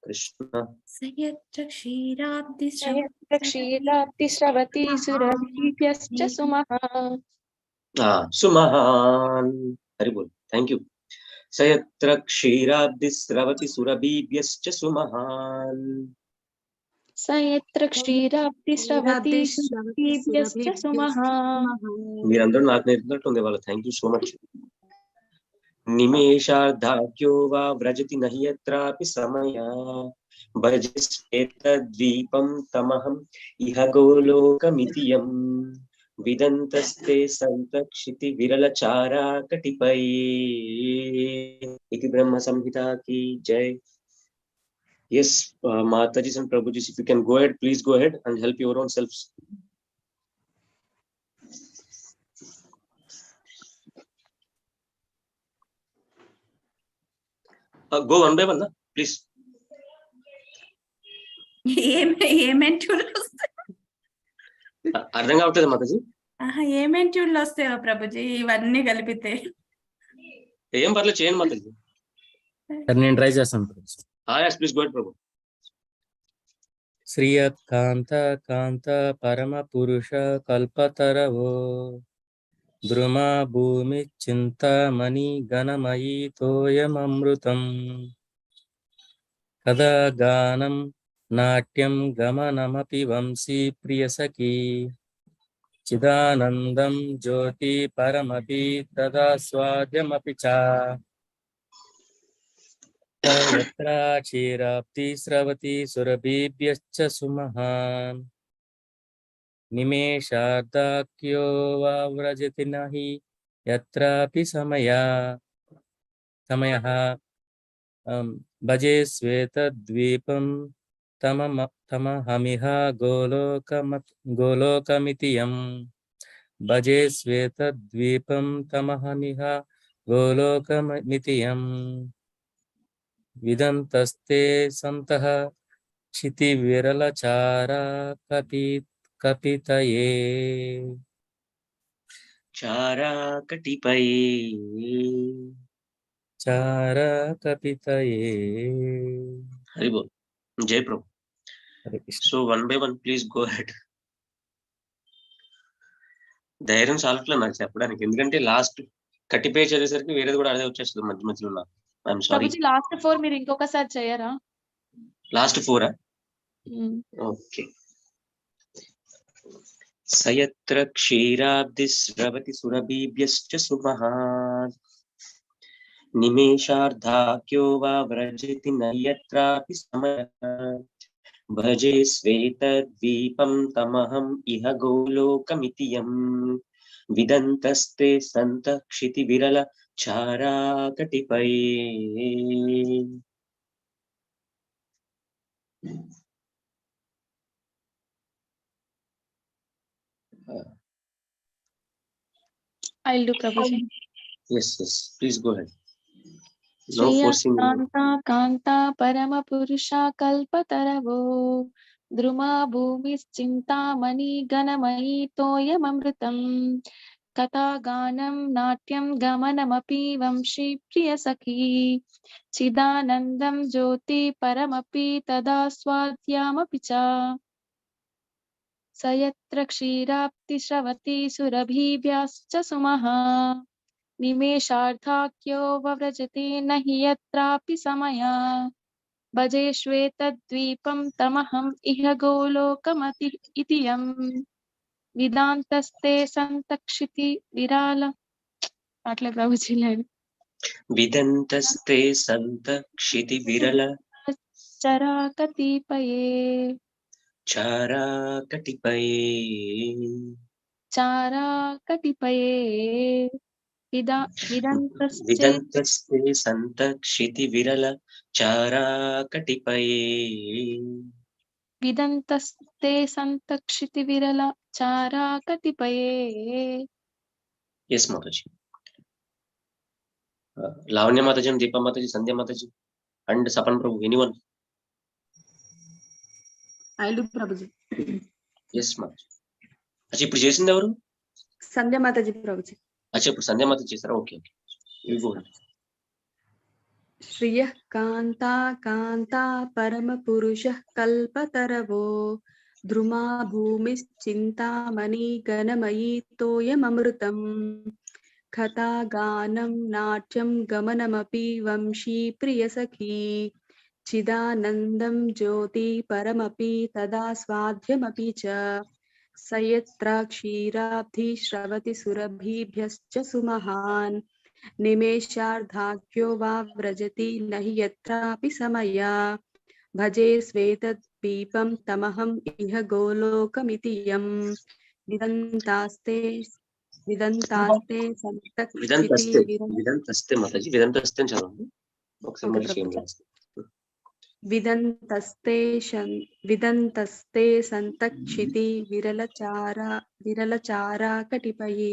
Krishna. Sayatra ksheerabdi sravati surabhibhyascha sumahan. Sumahan. Very good. Thank you. Sayatra ksheerabdi sravati surabhibhyascha sumahan. स यत्र क्षीराब्धिस्रवति सुरभिभ्यश्च सुमः. మీరందరూ నాకు నేర్పినట్టుంది వాళ్ళ. Thank you so much. నిమేషార్ధాఖ్యో వా వ్రజతి నహి యత్రాపి సమయా భజస్వేతద్వీపం తమహం ఇహ గోలోకమితియం విదంతస్తే సంతక్షితి విరలచారా కటిపై. ఇది బ్రహ్మ సంహిత की जय. Yes, Mataji and Prabhuji, if you can go ahead, please go ahead and help your own selves. Go one by one, na? Please. ఏమేం ట్యూన్లు వస్తాయి? అర్థం కావట్లేదు మాతాజీ. ఏమేం ట్యూన్లు వస్తాయో ప్రభుజీ ఇవన్నీ కలిపితే? ఏం పర్లేదు, చేయండి మాతాజీ. నేను ట్రై చేస్తాను. Yes, please go ahead, Prabhu. శ్రియత్ కాంత కాంత పరమ పురుష కల్పతరవో ద్రుమా భూమి చింతామణి గణమయీ తోయమమృతం కదా గానం నాట్యం గమనమపి వంశీ ప్రియసఖీ చిదానందం జ్యోతి పరమపి తదా స్వాద్యమపి చ యత్ర క్షీరాబ్ధి స్రవతి సురభిభ్యశ్చ సుమహాన్ నిమేషార్ధాఖ్యో వా వ్రజతి నహి యత్రాపి సమయః భజే శ్వేతద్వీపం తమహమిహ గోలోకమితియం భజే శ్వేతద్వీపం తమహమిహ గోలోకమితియం విదంతస్తే సంతః క్షితి విరలచారా కపితయే చారా కటిపై. చారా కపితయే. హరి బోల్. జై Prabhu. So one by one please go ahead. ధైర్యం చాలట్లేదు నాకు చెప్పడానికి, ఎందుకంటే లాస్ట్ కట్టిపై చదివేసరికి వేరేది కూడా అదే వచ్చేస్తుంది మధ్య మధ్యలో. I'm sorry. లాస్ట్ 4 మీరు ఇంకొకసారి చేయరా? Last 4 okay. సయత్ర క్షీరాబ్ధిస్రవతి సురభిభ్యశ్చ సుమహాన్ నిమేషార్ధాఖ్యో వా వ్రజతి నయత్రాపి సమయః భజే శ్వేతద్వీపం తమహం ఇహ గోలోకమితియం విదంతస్తే సంతక్షితి విరల చారా కటిపై. I'll do Prabhuji. Yes, please go ahead. No forcing. కాంతా పరమ పురుష కల్పతరవో ద్రుమా భూమిశ్చింతామణి గణమయీ తోయమమృతం కథాగానం నాట్యం గమనమపి వంశీ ప్రియసఖీ చిదానందం జ్యోతి పరమపి తదా స్వాద్యామపి చ సయత్ర క్షీరాబ్ధిస్రవతి సురభిభ్యశ్చ సుమః నిమేషార్ధాఖ్యో వ్రజతి నహి యత్రాపి సమయా భజే శ్వేతద్వీపం తమహం ఇహ గోలోకమితియం విదాంతస్తే సంతక్షితి విరాల. అట్లే ప్రభుజీ లేదు. విదంతస్తే సంతక్షితి విరల చరా కతిపయే. చారా కటిపయే. చారా కటిపయే. విదంతస్తే సంతక్షితి విరల చారా కటిపయే. విదంతస్తే సంతక్షితి విరల చారా కతిపయే. Yes Mataji. Lavanya Mataji, Deepa Mataji, Sandhya Mataji and Sapan Prabhu, anyone? I'll do Prabhuji. Yes Mataji. అచ్చా ఇప్పుడు చేసింది ఎవరు? సంధ్య మాతాజీ Prabhuji. అచ్చా ఇప్పుడు సంధ్య మాతాజీ చేస్తారా? Okay okay. శ్రియః కాంతా కాంతా పరమ పురుష కల్పతరవో ద్రుమా భూమిశ్చింతామణి గణమయీ తోయమమృతం కథాగానం నాట్యం గమనమపి వంశీ ప్రియసఖీ चिदानन्दं ज्योति परमपि तदा स्वाद्यमपि च स यत्र क्षीराब्धि श्रवति सुरभिभ्यश्च सुमहान् निमेषार्धाख्यो वा व्रजति न हि यत्रापि समया भजे श्वेतद्वीपं तमहम् इह गोलोकमिति यम् विदन्तास्ते संतक्षिति విదంతస్తే మాతాజీ విదంతస్తే అని చదవండి ఒకసారి ఓకే మళ్ళీ చేయండి विदन्तस्ते संतक्षिति विरलचारा कटिपये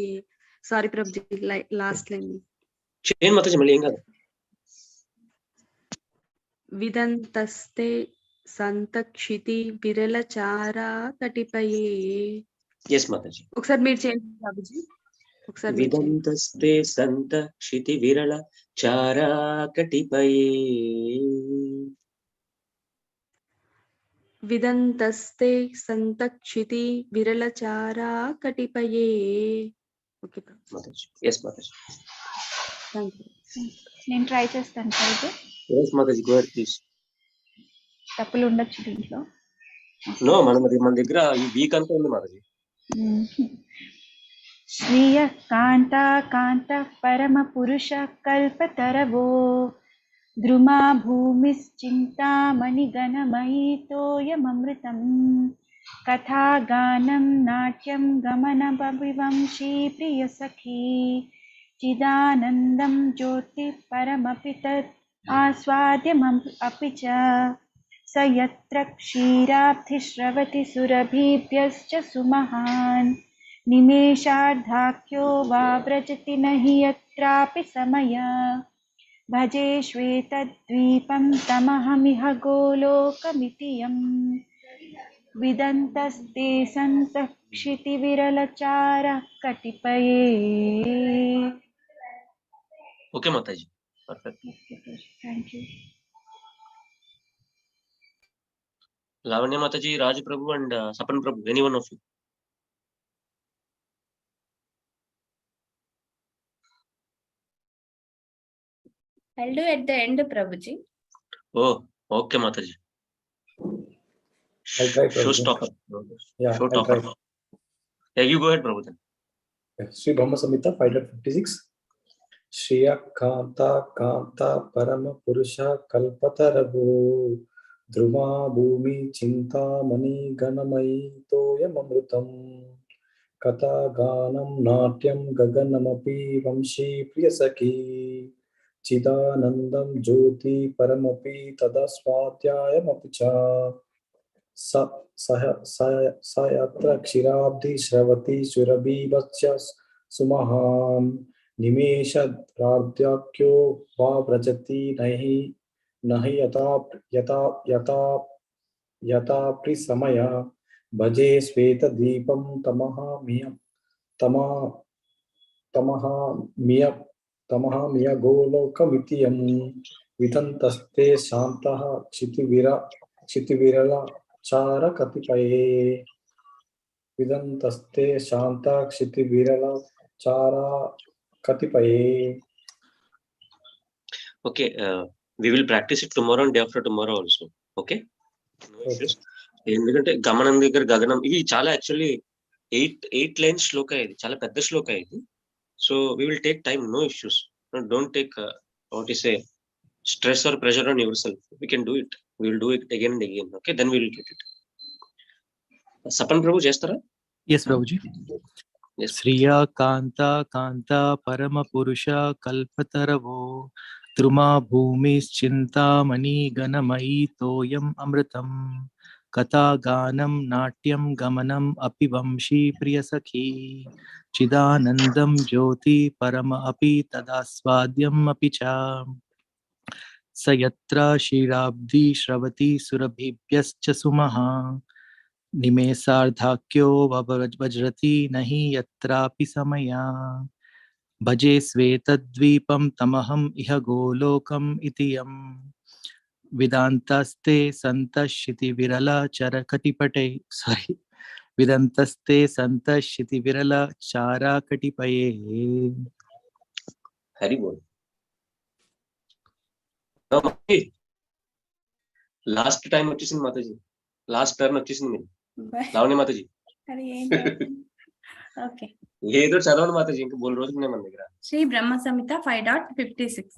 సారీ ప్రభుజీ లాస్ట్ లైన్ చేయండి మాతాజీ మళ్ళీ ఏం కాదు విదంతస్తే సంతక్షితి విరలచారా కటిపయే ఎస్ మాతాజీ ఒకసారి మీరు చేయండి ప్రభుజీ ఒకసారి మీరు చేయండి విదంతస్తే సంత క్షితి విరళ చారా కటిపయే విదంతస్తే సంతక్షితి విరలచారా కటిపయే okay Mataji yes Mataji thank you నేను ట్రై చేస్తాను sir. Yes Mataji go ahead please తప్పులు ఉండొచ్చు దీంట్లో. నో మన దగ్గర ఈ వీక్ అంతా ఉంది మాతాజీ శ్రియ కాంత కాంత పరమ పురుష కల్పతరవో ద్రుమా భూమిశ్చింతామణి గణమయీ తోయమమృతం కథాగానం నాట్యం గమనమభివంశీ ప్రియ సఖీ చిదానందం జ్యోతి పరమపి తత్ ఆస్వాద్యమపి చ स यत्र क्षीराब्धिश्रवति सुरभिभ्यश्च सुमहान् निमेषार्धाख्यो वा व्रजति न हि यत्रापि समया भजे श्वेतद्वीपं तमहमिह गोलोकमिति यम् विदन्तस्ते सन्तः क्षितिविरलचारः कटिपये. Okay Mataji perfect Thank you. Lavanya Mataji Raju Prabhu and Sapan Prabhu any one of you I'll do at the end, Prabhuji. Oh okay Mataji I'll try, so Prabhuji. Stop Yeah, so I'll top try. You go ahead Prabhu then. Sri Brahma Samhita 5.56. Shriya Kanta Kanta Parama Purusha Kalpatarabhu Dhruma Bhumi Chinta Mani Ganamai Toyam Amrutam Katha Ganam Natyam Gaganamapi Vamshi Priyasaki Chidanandam Jyoti Paramapi Tadaswatyayam Apicha Sayatra Kshirabdi Shravati Surabhivasya Sumahan Nimesha Radhyakyo Va Vrajati Nahi Yata Prisamaya Bhaje Sveta Deepam Tamaha Miya Golokamitiyam Vidantaste Shantaha Kshitivirala Chara Katipaye Vidantaste Shanta Kshitivirala Chara Katipaye. Okay, we will practice it tomorrow and day after tomorrow also. Okay. ఎందుకంటే గమనం దగ్గర గగనం ఇవి చాలా actually 8 lines శ్లోక ఇది చాలా పెద్ద శ్లోక ఇది so we will take time, no issues. Don't take what is say stress or pressure on yourself. We can do it. We will do it again and again. Okay, then we will get it. Sapan ప్రభు చేస్తారా? Yes, Prabhuji. Yes. Shriya Kanta Kanta Parama Purusha Kalpataravo Druma Bhumischinta Mani Ganamai Toyam Amritam Katha Ganam Natyam Gamanam Api Vamshi Priyasakhi Chidanandam Jyoti Parama Api Tadaswadyam Api Cha Sayatra Shirabdi Shravati Surabhibhyascha Sumaha निमेषार्धाख्यो वज्रति नहि यत्रापि समया भजे श्वेतद्वीपं तमहम् इह गोलोकम् इति यम् विदान्तस्ते सन्तश्शितिविरलचरकटिपटे विदन्तस्ते सन्तश्शितिविरलचाराकटिपये. हरि बोल. Last time వచ్చేసింది Mataji, last turn వచ్చేసింది మీరు. Lavanya Mataji okay, ఏదో చదవండి మాతాజీ, ఇంకా 3 రోజులు ఉన్నాయి మన దగ్గర. శ్రీ బ్రహ్మ సంహిత 5.56.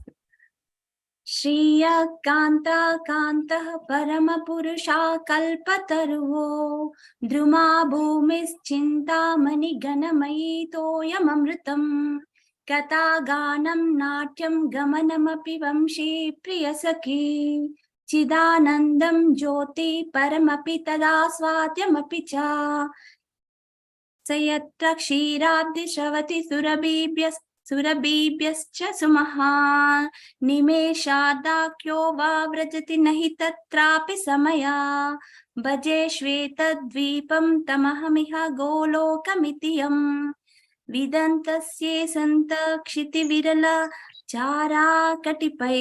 శ్రీయకాంత కాంత పరమ పురుషా కల్పతరువో ద్రుమా భూమిశ్చింతామణి గణమయీ తోయమమృతం కథాగానం నాట్యం గమనమపి వంశీ ప్రియసఖీ చిదానందం జ్యోతి పరమపి తదా స్వాద్యమపి చ సయత్ర క్షీరాబ్ది శ్రవతి సురభీభ్యశ్చ సుమహాన్ నిమేషాదాఖ్యో వా వ్రజతి నహి తత్రాపి సమయా భజే శ్వేతద్వీపం తమహమిహ గోలోకమితియం విదంతస్యే సంత క్షితి విరల చారా కటిపై.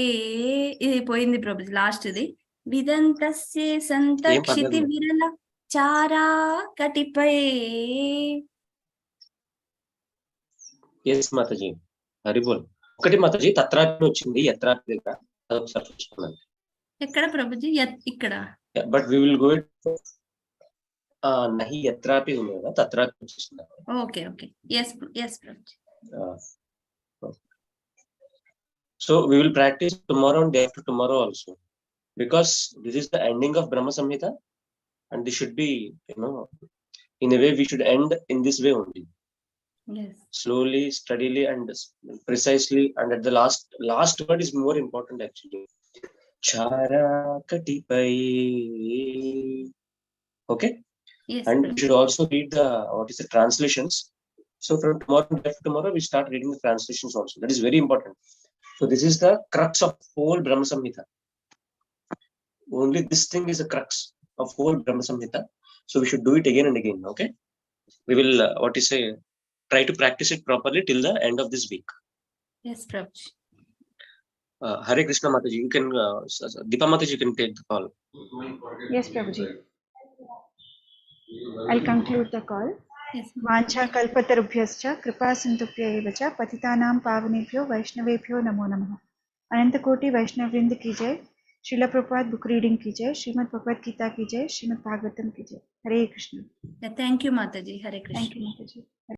ఇది పోయింది ప్రభుజీ, లాస్ట్ ఇది. విదంతస్యే సంత ఏం క్షితి పర్లేదు. విరల చారా కటిపై. ఎస్ మాతాజీ, హరిబోల్. ఒకటి మాతాజీ తత్రాపి వచ్చింది, యత్రాపి దగ్గర అదొకసారి చూసుకున్నాను. ఎక్కడ ప్రభుజీ? ఇక్కడ. But we will go it నహి యత్రాపి ఉంది కదా, తత్రాపి వచ్చేసింది. ఓకే ఓకే, ఎస్ ఎస్ ప్రభుజీ. So we will practice tomorrow and day after tomorrow also, because this is the ending of Brahma Samhita, and this should be, in a way we should end in this way only. Yes. Slowly, steadily, and precisely, and at the last word is more important actually. Chara katipai. Okay. Yes. And we should also read the translations. So from tomorrow and day after tomorrow we start reading the translations also. That is very important. So this is the crux of whole Brahma Samhita. Only this thing is the crux of whole Brahma Samhita. So we should do it again and again. Okay. We will try to practice it properly till the end of this week. Yes, Prabhuji. Hare Krishna Mataji, you can Deepa Mataji, you can take the call. Yes, Prabhuji. I'll conclude the call. Yes. वाञ्छा कल्पतरुभ्यश्च कृपा सिन्धुभ्य एव च पतितानां पावनेभ्यो वैष्णवेभ्यो नमो नमः. अनंत कोटि वैष्णव वृंद की जय. श्रील प्रभुपाद बुक रीडिंग की जय. श्रीमद् भगवद गीता की जय. श्रीमद् भागवतम की जय. हरे Krishna. Thank you, Mataji. Hare Krishna. Thank you, Mataji.